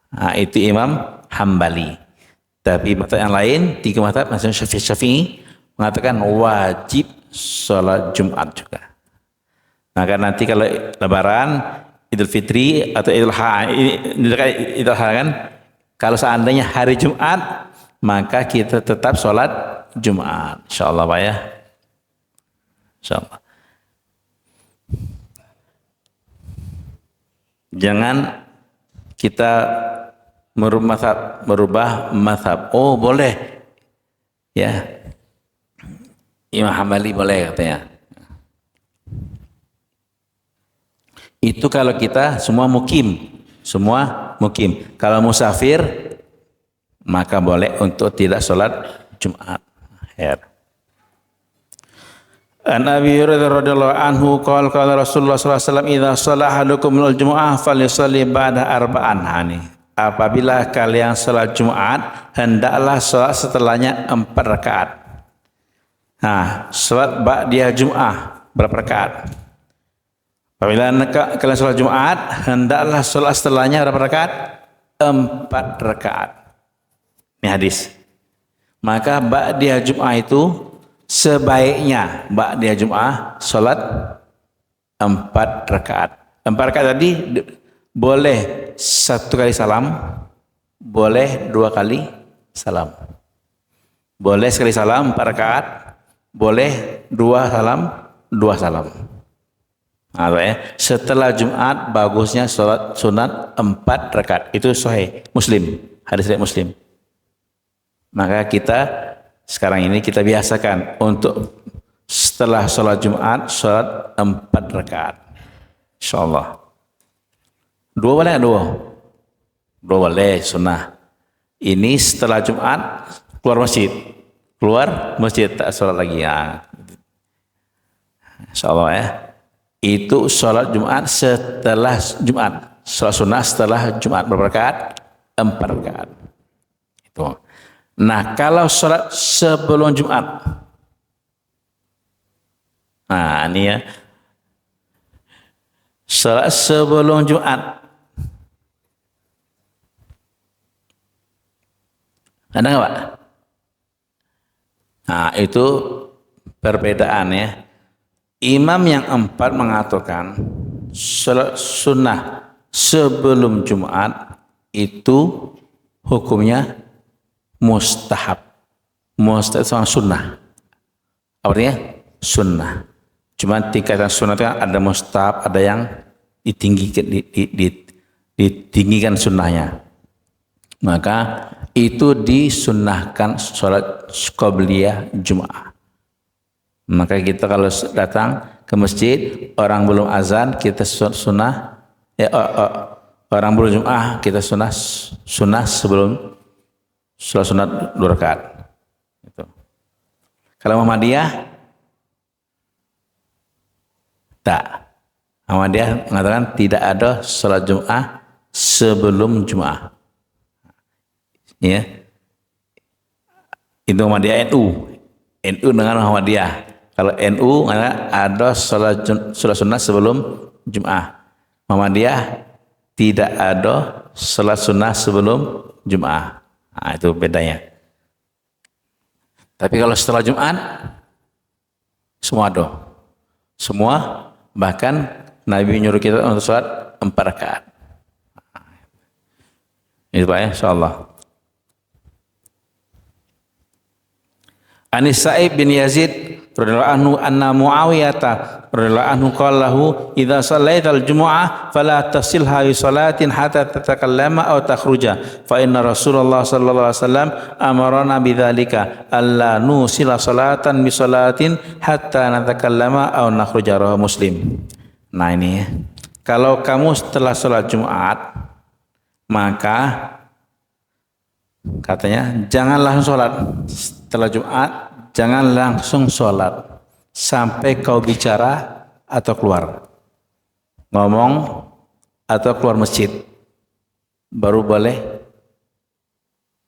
Speaker 1: Nah, itu Imam Hambali. Tapi mazhab yang lain, tiga mazhab, Syafi'i mengatakan wajib sholat Jumat juga. Maka nanti kalau Lebaran, Idul Fitri atau Idul Adha kan, kalau seandainya hari Jumat, maka kita tetap sholat Jumat. Insyaallah Pak ya. Insyaallah. Jangan kita merubah mazhab. Oh boleh, ya. Imam Hambali boleh katanya. Itu kalau kita semua mukim. Kalau musafir maka boleh untuk tidak sholat Jumat. An Abi Hurairah radhiyallahu anhu qala qala Rasulullah sallallahu alaihi wasallam idza shalla ahadukum al-jumu'ah falyusalli ba'da arba'an. Apabila kalian salat Jumat, hendaklah salat setelahnya 4 rakaat. Salat ba'diyah Jum'ah berapa rakaat? Apabila kalian salat Jumat, hendaklah salat setelahnya berapa rakaat? 4 rakaat. Ini hadis. Maka ba'diyah Jum'ah itu sebaiknya ba'diyah Jum'ah salat 4 rakaat. 4 rakaat tadi boleh 1 kali salam, boleh 2 kali salam. Boleh sekali salam 4 rakaat, boleh 2 salam, 2 salam. Setelah Jumat bagusnya salat sunat 4 rakaat. Itu sahih Muslim, hadis riwayat Muslim. Maka kita sekarang ini kita biasakan untuk setelah sholat Jumat, sholat 4 rakaat. InsyaAllah. 2 boleh? 2 boleh, sunnah. Ini setelah Jumat, keluar masjid. Keluar masjid, tak sholat lagi. InsyaAllah ya. Itu sholat Jumat setelah Jumat. Sholat sunnah setelah Jumat. Berapa rakaat? 4 rakaat. Itu. Nah, kalau sholat sebelum Jumat, ini ya, sholat sebelum Jumat, ada nggak Pak? Itu perbedaan ya. Imam yang 4 mengatakan sholat sunnah sebelum Jumat itu hukumnya mustahab. Mustahab sama sunnah. Artinya sunnah. Cuma tingkatan sunnah itu ada mustahab, ada yang ditinggikan sunnahnya. Maka itu disunnahkan sholat qobliyah Jum'ah. Maka kita kalau datang ke masjid, orang belum azan, kita sunnah, orang belum Jum'ah, kita sunnah sebelum sholat sunat 2 rakaat. Itu. Kalau Muhammadiyah tak. Muhammadiyah mengatakan tidak ada sholat Jum'ah sebelum Jum'ah. Ya. Itu Muhammadiyah NU. NU dengan Muhammadiyah. Kalau NU ada sholat sunat sebelum Jum'ah. Muhammadiyah tidak ada sholat sunnah sebelum Jum'ah. Itu bedanya. Tapi kalau setelah Jumat, semua ada. Semua, bahkan Nabi nyuruh kita untuk sholat 4 rakaat. Itu Pak ya, insyaAllah. Anis Sa'ib bin Yazid radhiyallahu anhu anna Muawiyah radhiyallahu anhu qala lahu idza shallaital jumu'ah fala tasilha bi salatin hatta tatakallama aw takhruja fa inna Rasulullah sallallahu alaihi wasallam amarna bidzalika alla nusila salatan bi salatin hatta natakallama aw nakhruja, rawahu Muslim. Nah ini ya. Kalau kamu setelah sholat Jumat, maka katanya jangan langsung sholat setelah Jumat, jangan langsung sholat sampai kau bicara atau keluar, ngomong atau keluar masjid, baru boleh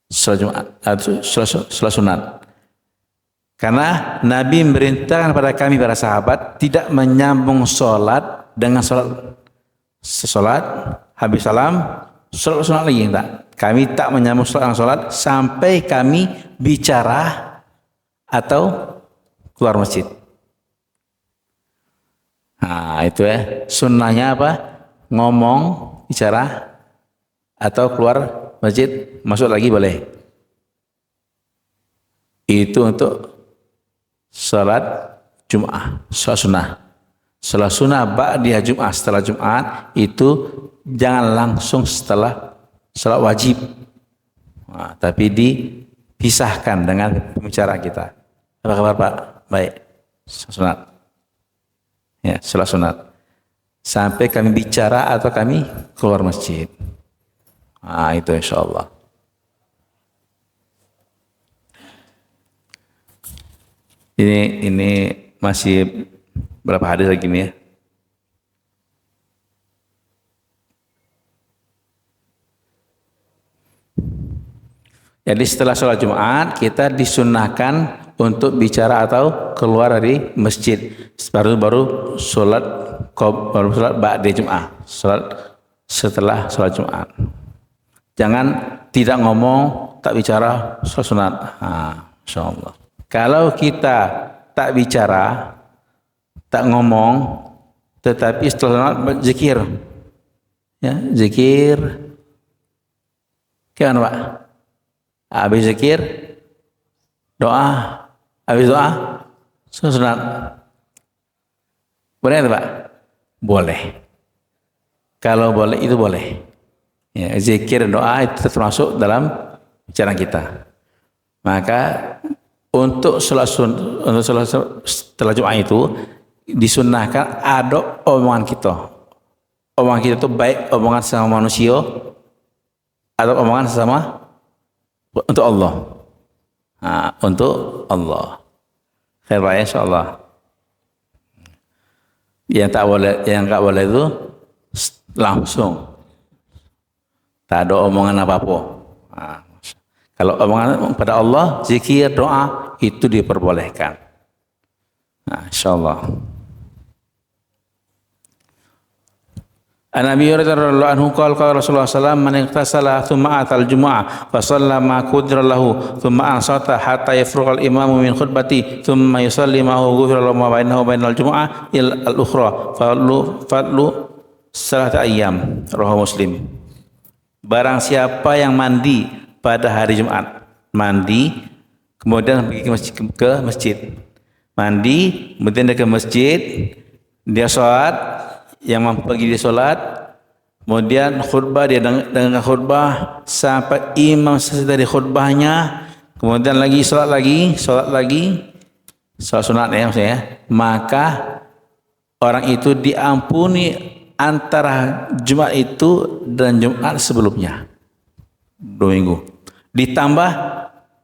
Speaker 1: sholat Jumat atau sholat sunat. Karena Nabi memerintahkan pada kami para sahabat tidak menyambung sholat dengan sholat habis salam sholat sunat lagi, enggak. Kami tak menyambung sholat dengan sholat sampai kami bicara atau keluar masjid. Nah itu ya, sunnahnya apa? Ngomong, bicara atau keluar masjid, masuk lagi boleh. Itu untuk sholat Jum'ah, sholat sunnah. Sholat sunnah ba'diyah Jum'ah, setelah Jumat itu jangan langsung setelah sholat wajib. Tapi dipisahkan dengan pembicaraan kita. Apa kabar Pak? Baik. Sunat. Ya, sholat sunat. Sampai kami bicara atau kami keluar masjid. Itu insyaAllah. Ini masih berapa hadis lagi nih ya? Jadi setelah sholat Jumat kita disunahkan untuk bicara atau keluar dari masjid baru sholat ba'da Jumat, sholat setelah sholat Jumat. Jangan tidak ngomong, tak bicara sholat sunat. Insyaallah. Kalau kita tak bicara, tak ngomong, tetapi setelah sunat zikir, ya zikir, gimana Pak? Habis zikir, doa, habis doa, sunat. Boleh tidak Pak? Boleh. Kalau boleh itu boleh. Ya, zikir dan doa itu termasuk dalam bicara kita. Maka untuk sholat setelah Jumat itu disunnahkan ada omongan kita. Omongan kita itu baik omongan sama manusia atau omongan sama untuk Allah. Untuk Allah. Khair Pak, insyaallah. Yang enggak boleh itu langsung. Tak ada omongan apa-apa. Kalau omongan pada Allah, zikir, doa itu diperbolehkan. Insyaallah. An Abi Hurairah radhiyallahu anhu qala Rasulullah sallallahu alaihi wasallam man ightasala thumma atal jumu'ah fa shallama qudra lahu thumma ansata hatta yafruqa al imamu min khutbati thumma yusalli ma huwa ghufira lahu ma bainahu wa bainal jumu'ah il al ukhra fadlu salat ayyam rawahu Muslim. Barang siapa yang mandi pada hari Jumat, mandi kemudian pergi ke masjid. Mandi kemudian dia ke masjid, dia sholat. Yang mampu pergi di solat, kemudian khutbah, dia dengar khutbah sampai imam selesai dari khutbahnya, kemudian lagi solat sunat ya maksudnya, maka orang itu diampuni antara Jumat itu dan Jumat sebelumnya 2 minggu, ditambah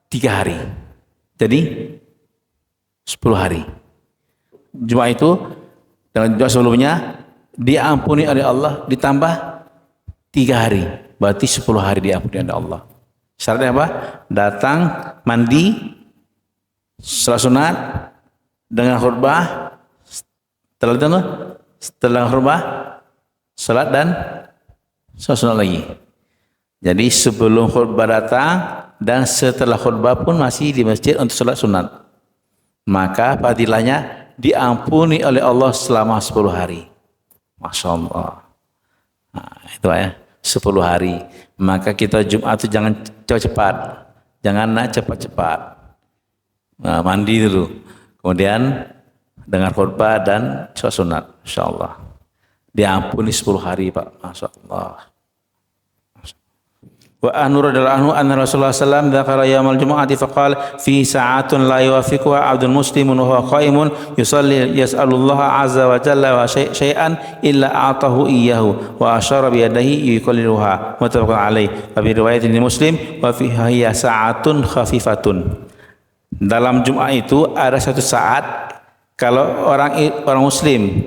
Speaker 1: 3 hari, jadi 10 hari. Jumat itu dan Jumat sebelumnya diampuni oleh Allah, ditambah 3 hari, berarti 10 hari diampuni oleh Allah. Syaratnya apa? Datang, mandi, salat sunat dengan khutbah, setelah khutbah salat dan salat sunat lagi. Jadi sebelum khutbah datang dan setelah khutbah pun masih di masjid untuk salat sunat, maka fadilahnya diampuni oleh Allah selama 10 hari. Masya Allah. Itu ya, 10 hari. Maka kita Jumat itu jangan cepat-cepat. Jangan cepat-cepat. Mandi dulu. Kemudian dengar khutbah dan sholat sunat. Insya Allah. Diampuni 10 hari Pak. Masya Allah. Wa anhu radhiyallahu anhu anna Rasulullah sallallahu alaihi wasallam dzakara yaumal jumu'ati faqala fi sa'atun la yuwafiquha 'abdun muslimun wa huwa qa'imun yusalli yas'alullaha 'azza wa jalla wa syai'an illa a'tahu iyyahu wa asyara bi yadihi yuqalliluha muttafaqun alaih wa bi riwayatin Muslim wa fiha hiya sa'atun khafifatun. Dalam Jumat itu ada satu saat kalau orang muslim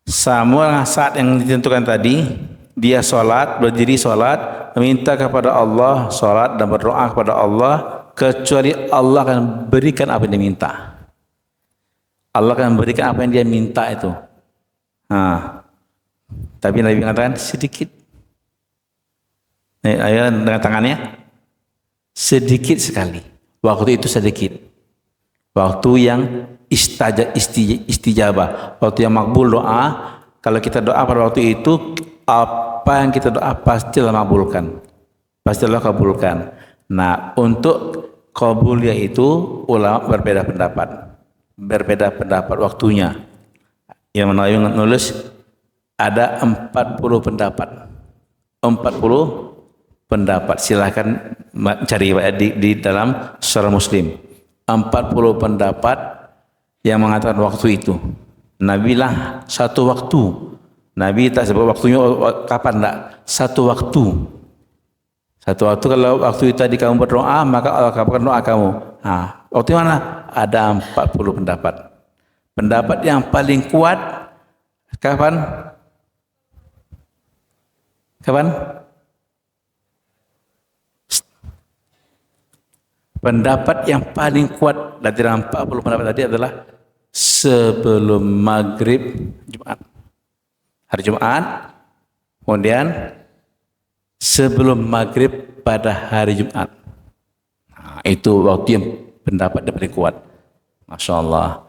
Speaker 1: sama saat yang ditentukan tadi, dia sholat, berdiri sholat, meminta kepada Allah, sholat dan berdoa kepada Allah, kecuali Allah akan berikan apa yang dia minta. Allah akan berikan apa yang dia minta itu. Tapi Nabi mengatakan sedikit. Ayo dengan tangannya, sedikit sekali. Waktu itu sedikit. Waktu yang istijabah, waktu yang makbul doa. Kalau kita doa pada waktu itu, apa yang kita doa pasti Allah makbulkan, pasti Allah kabulkan. Nah, untuk kabulnya itu ulama berbeda pendapat waktunya. Yang menulis ada 40 pendapat. Silahkan cari di dalam Sahih Muslim. 40 pendapat yang mengatakan waktu itu. Nabi lah satu waktu. Nabi tak sebut waktunya kapan enggak. Satu waktu kalau waktu itu tadi kamu berdoa, maka Allah kabulkan doa kamu. Waktu mana? Ada 40 pendapat. Pendapat yang paling kuat kapan? Kapan? Pendapat yang paling kuat dari dalam 40 pendapat tadi adalah sebelum maghrib Jumat. Hari Jumat, kemudian sebelum maghrib pada hari Jumat. Nah, itu waktu yang pendapat yang paling kuat. Masya Allah.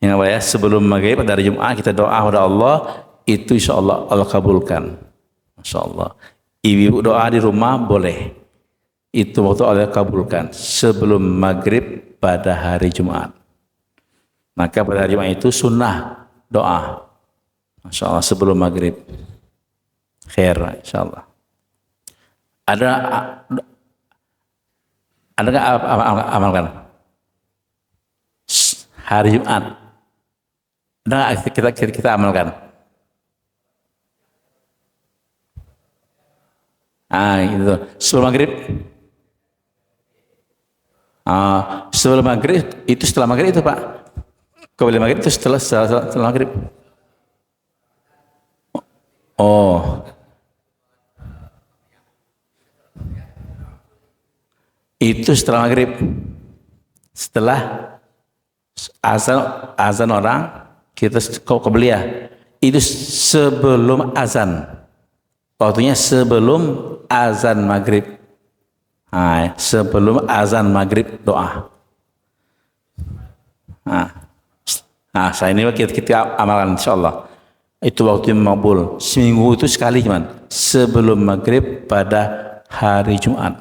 Speaker 1: Yang apa ya? Sebelum maghrib pada hari Jumat kita doa kepada Allah, itu insya Allah Allah kabulkan. Masya Allah. Ibu doa di rumah boleh. Itu waktu Allah kabulkan sebelum maghrib pada hari Jumat. Maka pada hari Jumat itu sunnah doa. Masya Allah sebelum maghrib. Khair insya Allah. Ada nggak amalkan hari Jumat? Ada nggak kita amalkan? Itu sebelum maghrib. Sebelum maghrib itu setelah maghrib itu Pak. Kembali maghrib itu setelah maghrib. Oh. Itu setelah maghrib. Setelah azan orang kita qabliyah. Itu sebelum azan. Waktunya sebelum azan maghrib. Sebelum azan maghrib doa. Saya ini kita amalkan insyaallah. Itu waktu yang makbul. Seminggu itu sekali cuman. Sebelum maghrib pada hari Jumat.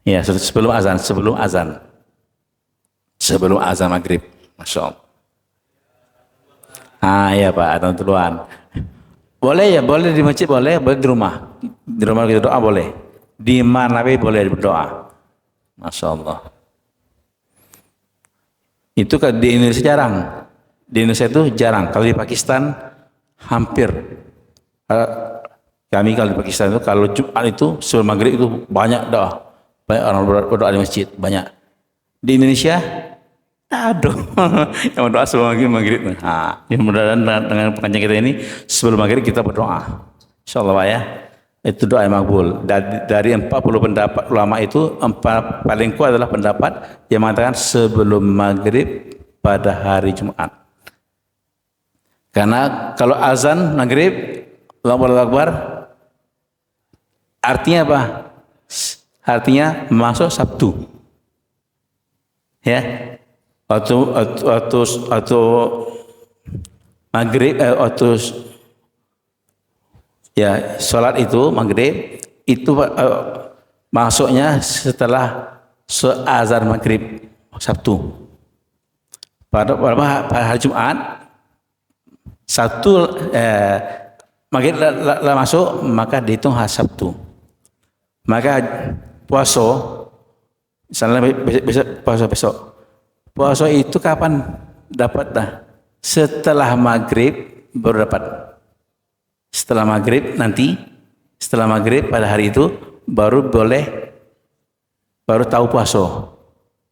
Speaker 1: Ya, sebelum azan. Sebelum azan maghrib. Masya Allah. Ya Pak, azan duluan. Boleh ya, boleh di masjid boleh di rumah. Di rumah kita doa boleh. Di mana boleh berdoa. Masya Allah. Itu kan di Indonesia jarang. Di Indonesia itu jarang. Kalau di Pakistan hampir. Kami kalau di Pakistan itu kalau Jumat itu sebelum maghrib itu banyak doa. Banyak orang berdoa di masjid. Banyak. Di Indonesia aduh, yang berdoa sebelum maghrib. Yang mudah-mudahan dengan pengajian kita ini sebelum maghrib kita berdoa. Insyaallah Pak ya. Itu doa yang makbul. Dari 40 pendapat ulama itu, paling kuat adalah pendapat yang mengatakan sebelum maghrib pada hari Jumat. Karena kalau azan maghrib, Allahu Akbar, artinya apa? Artinya masuk Sabtu. Ya. Waktu maghrib, ya sholat itu maghrib itu masuknya setelah azan maghrib Sabtu. Pada hari Jumat maghrib lah masuk maka dihitung hari Sabtu. Maka puasa misalnya besok puasa itu kapan dapat dah? Setelah maghrib baru dapat. Setelah maghrib nanti, setelah maghrib pada hari itu baru tahu puasa.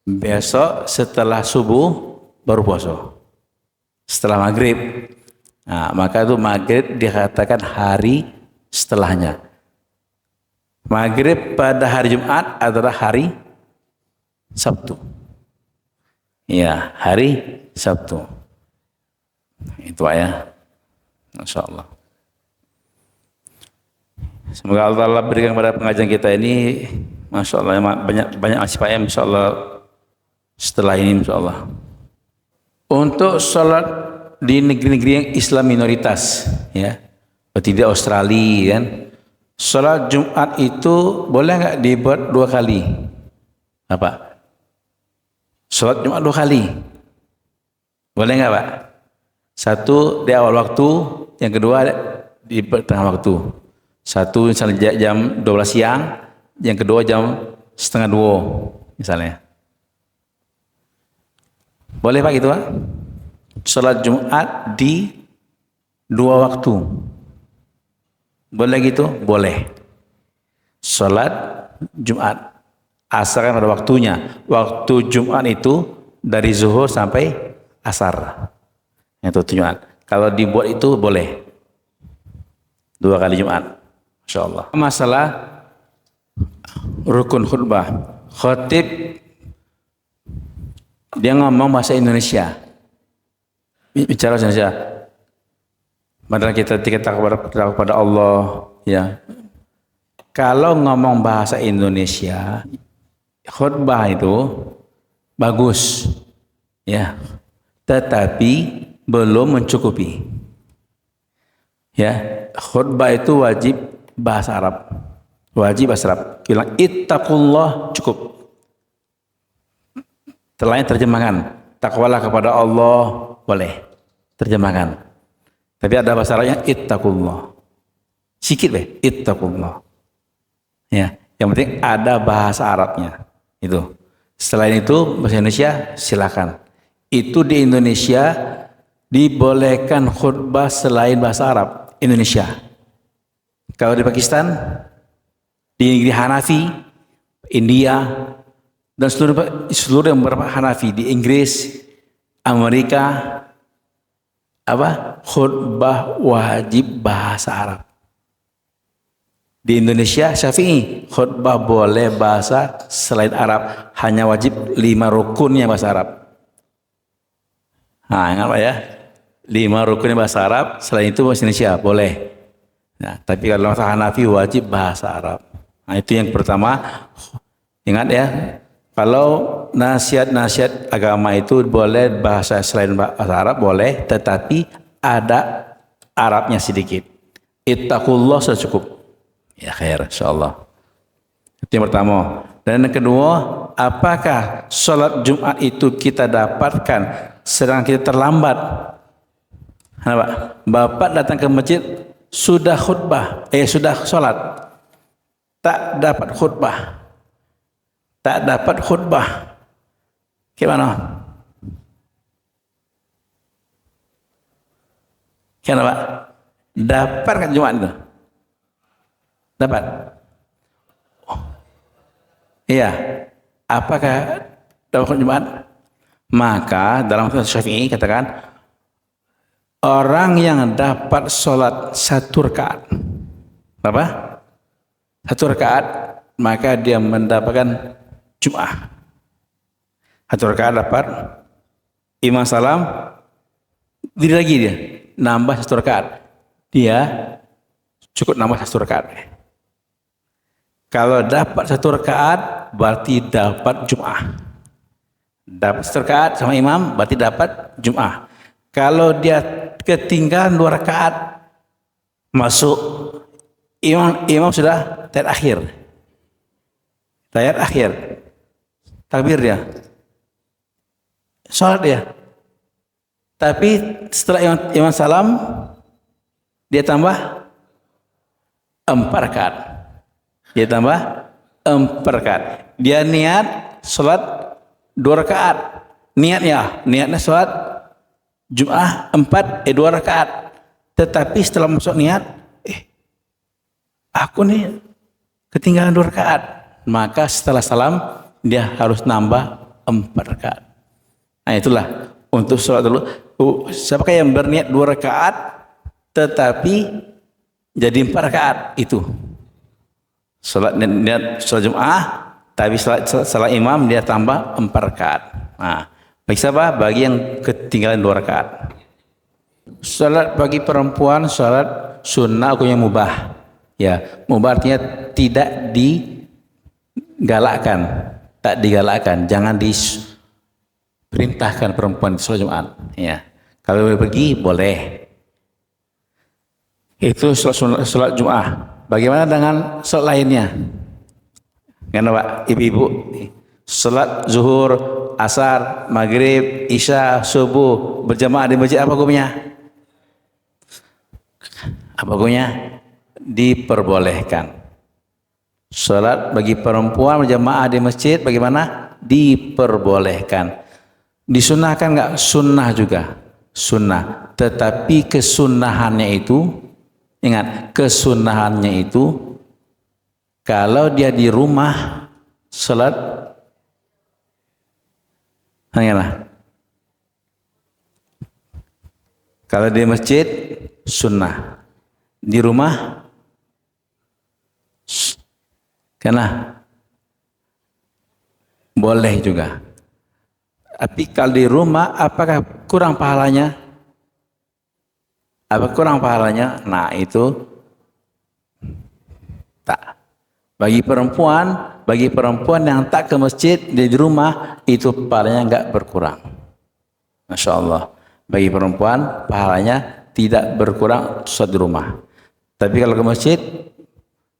Speaker 1: Besok setelah subuh baru puasa. Setelah maghrib. Maka itu maghrib dikatakan hari setelahnya. Maghrib pada hari Jumat adalah hari Sabtu. Ya, hari Sabtu. Itu ya. Masya Allah. Semoga Allah berikan kepada pengajian kita ini, Masya Allah, banyak aspek Masya Allah setelah ini Masya Allah. Untuk sholat di negeri-negeri yang Islam minoritas, ya, seperti di Australia kan, sholat Jumat itu boleh nggak dibuat 2 kali? Apa? Sholat Jumat 2 kali. Boleh nggak Pak? Satu di awal waktu, yang kedua di tengah waktu. Satu misalnya jam 12 siang, yang kedua jam setengah 2 misalnya. Boleh Pak gitu Pak? Sholat Jumat di 2 waktu. Boleh gitu? Boleh. Sholat Jumat Asar kan pada waktunya. Waktu Jumat itu dari zuhur sampai asar. Itu Jumat. Kalau dibuat itu boleh 2 kali Jumat. Masya Allah. Masalah rukun khutbah. Khatib dia ngomong bahasa Indonesia. Bicara bahasa Indonesia. Padahal kita kepada Allah, ya. Kalau ngomong bahasa Indonesia, khutbah itu bagus, ya. Tetapi belum mencukupi. Ya, khutbah itu wajib bahasa Arab. Wajib bahasa Arab. Bilang ittaqullah cukup. Selain terjemahan, takwalah kepada Allah boleh terjemahan. Tapi ada bahasa Arabnya ittaqullah. Sikit ittaqullah. Ya, yang penting ada bahasa Arabnya. Itu. Selain itu bahasa Indonesia silakan. Itu di Indonesia dibolehkan khutbah selain bahasa Arab Indonesia. Kalau di Pakistan, di negeri Hanafi, India, dan seluruh yang beberapa Hanafi di Inggris, Amerika, khutbah wajib bahasa Arab. Di Indonesia Syafi'i khutbah boleh bahasa selain Arab, hanya wajib 5 rukunnya bahasa Arab. Nah, ingat Pak ya, 5 rukunnya bahasa Arab, selain itu bahasa Indonesia boleh. Nah, tapi kalau bahasa Hanafi wajib bahasa Arab. Nah, itu yang pertama. Ingat ya, kalau nasihat-nasihat agama itu boleh bahasa selain bahasa Arab boleh, tetapi ada Arabnya sedikit. Ittaqullah sudah cukup. Ya khair, insyaallah. Itu yang pertama. Dan yang kedua, apakah sholat Jumat itu kita dapatkan sedang kita terlambat? Bapak datang ke masjid sudah khutbah, sudah sholat, tak dapat khutbah. Tak dapat khutbah. Gimana? Kenapa Pak? Dapat kan Jumat itu? Dapat? Oh. Iya. Apakah dapat Jumat? Maka dalam kitab Syafi'i katakan orang yang dapat sholat 1 rakaat, apa? 1 rakaat, maka dia mendapatkan Jum'ah. 1 rakaat dapat, imam salam, diri lagi dia, nambah 1 rakaat. Dia cukup nambah 1 rakaat. Kalau dapat 1 rakaat, berarti dapat Jum'ah. Dapat 1 rakaat sama imam, berarti dapat Jum'ah. Kalau dia ketinggalan 2 rakaat, masuk, imam sudah tahiyat akhir. Tahiyat akhir. Takbir dia. Salat dia. Tapi setelah imam salam, dia tambah 4 rakaat. Dia tambah 4 rakaat. Dia niat salat 2 rakaat. Niatnya salat Jum'ah 2 rakaat. Tetapi setelah masuk niat, aku nih ketinggalan 2 rakaat. Maka setelah salam dia harus nambah 4 rakaat. Nah itulah untuk sholat dulu. Siapakah yang berniat 2 rakaat tetapi jadi 4 rakaat itu sholat niat sholat Jum'ah, tapi salat imam dia tambah 4 rakaat. Nah, bagi siapa? Bagi yang ketinggalan 2 rakaat. Sholat bagi perempuan sholat sunnah hukumnya mubah. Ya, mubah artinya tidak digalakkan, tak digalakkan, jangan diperintahkan perempuan sholat Jumat. Ya, kalau boleh pergi boleh. Itu sholat Jumat. Bagaimana dengan sholat lainnya? Karena Pak, ibu-ibu, sholat zuhur, asar, maghrib, isya, subuh berjamaah di masjid apa hukumnya? Apa hukumnya? Diperbolehkan. Salat bagi perempuan berjamaah di masjid bagaimana? Diperbolehkan. Disunahkan enggak? Sunnah juga. Sunnah. Tetapi kesunahannya itu, ingat, kesunahannya itu kalau dia di rumah salat hanyalah. Kalau di masjid sunnah, di rumah karena boleh juga. Tapi kalau di rumah apakah kurang pahalanya? Apa kurang pahalanya? Nah itu tak. Bagi perempuan yang tak ke masjid di rumah itu pahalanya enggak berkurang. Masya Allah. Bagi perempuan pahalanya tidak berkurang sholat di rumah. Tapi kalau ke masjid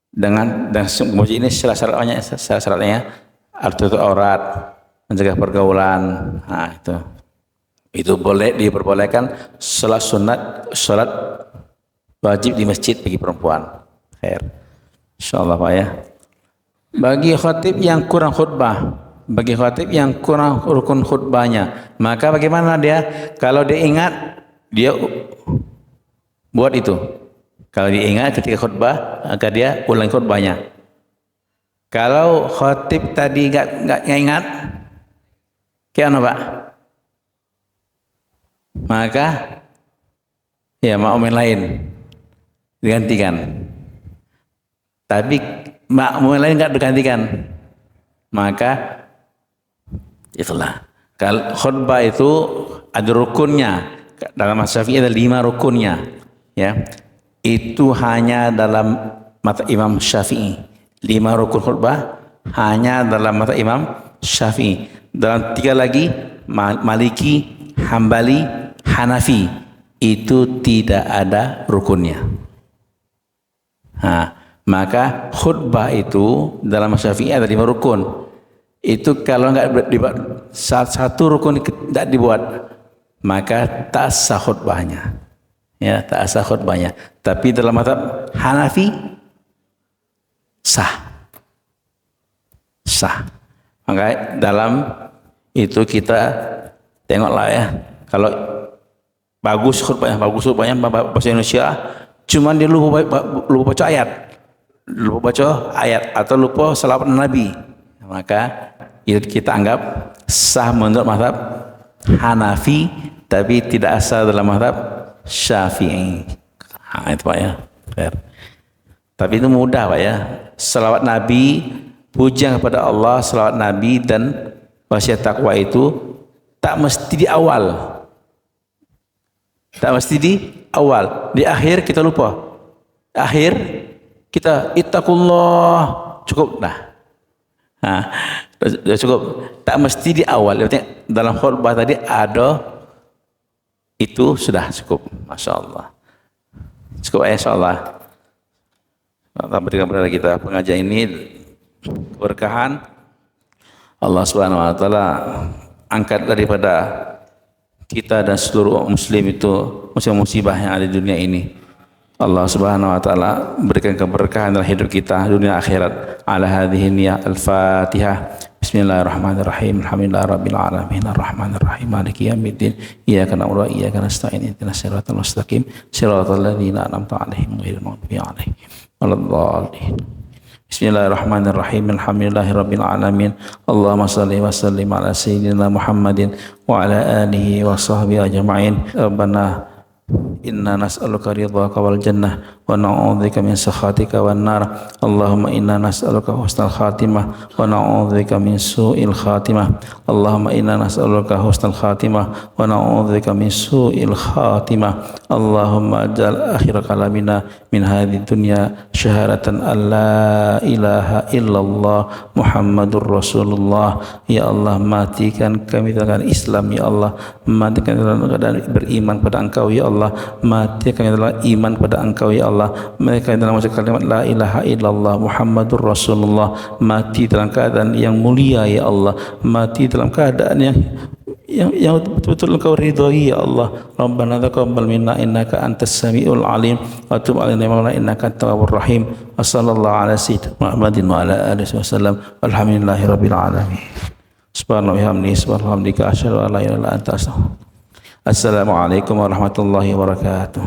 Speaker 1: dan masjid ini syarat-syaratnya tutup aurat, mencegah pergaulan. Nah itu boleh diperbolehkan sholat wajib di masjid bagi perempuan. Khair. Insyaallah Pak ya. Bagi khatib yang kurang khutbah, bagi khatib yang kurang rukun khutbahnya, maka bagaimana dia? Kalau dia ingat, dia buat itu. Kalau dia ingat ketika khutbah, maka dia ulang khutbahnya. Kalau khatib tadi nggak ingat, gimana Pak? Maka ya makmum lain digantikan. Tapi makmum lain nggak digantikan, maka itulah. Kalau khutbah itu ada rukunnya. Dalam mazhab Syafi'i ada 5 rukunnya. Ya, itu hanya dalam mata Imam Syafi'i. 5 rukun khutbah hanya dalam mata Imam Syafi'i. Dalam 3 lagi Maliki, Hambali, Hanafi itu tidak ada rukunnya. Nah, maka khutbah itu dalam Syafi'i ada 5 rukun. Itu kalau enggak dibuat satu rukun tidak dibuat, maka tak sah khutbahnya. Ya, tak sah khutbahnya. Tapi dalam mazhab Hanafi sah. Maka dalam itu kita tengoklah ya. Kalau bagus khutbahnya bahasa Indonesia, cuman dia lupa baca ayat atau lupa salawat Nabi, maka itu kita anggap sah menurut mazhab Hanafi, tapi tidak sah dalam mazhab Syafi'i. Nah, itu Pak ya. Fair. Tapi itu mudah Pak ya. Salawat Nabi, pujian kepada Allah, salawat Nabi dan wasiat takwa itu tak mesti di awal. Tak mesti di awal. Di akhir kita lupa. Akhir kita ittaqullah, cukup dah. Nah, cukup. Tak mesti di awal. Dalam khutbah tadi ada itu sudah cukup. Masya Allah. Cukup ya insya Allah. Allah berikan kepada kita pengajian ini keberkahan. Allah Subhanahu wa taala angkat daripada kita dan seluruh muslim itu musibah yang ada di dunia ini. Allah Subhanahu wa taala berikan keberkahan dalam hidup kita dunia akhirat. Ala hadhihi niyyah al-Fatihah. Bismillahirrahmanirrahim. Alhamdulillahirabbil alamin arrahmanir rahim maliki yaumiddin. Iyyaka na'budu wa iyyaka nasta'in. Ihdinas siratal mustaqim. Siratal ladzina an'amta 'alaihim ghairil maghdubi 'alaihim waladdallin. Bismillahirrahmanirrahim. Alhamdulillahirabbil alamin. Allahumma shalli wa sallim ala sayyidina Muhammadin wa ala alihi wa sahbihi ajma'in. Rabbana inna nas'aluka ridhaka wal jannah wa na'udzubika min sakhatika wan nar. Allahumma inna nas'aluka husnal khatimah wa na'udzubika min su'il khatimah. Allahumma inna nas'aluka husnal khatimah wa na'udzubika min su'il khatimah. Allahumma aj'al akhir kalamina min hadhihi dunya syahadatan alla ilaha illallah Muhammadur Rasulullah. Ya Allah, matikan kami dengan Islam ya Allah, matikan dalam keadaan beriman pada Engkau ya Allah, matikan dalam iman pada Engkau ya Allah, matikan dalam kalimat la ilaha illallah Muhammadur Rasulullah, mati dalam keadaan yang mulia ya Allah, mati dalam keadaan yang betul-betul Engkau ridhoi ya Allah. Rabbana taqabbal minna innaka antas samiul alim wa tub alaina innaka at-tawwabur rahim. Wassallallahu ala sayyidina Muhammadin wa ala alihi wasallam. Alhamdulillahi rabbil alamin. Subhanallahi wa bihamdihi subhanallah asyhadu an la ilaha illa anta astaghfiruka. Assalamualaikum warahmatullahi wabarakatuh.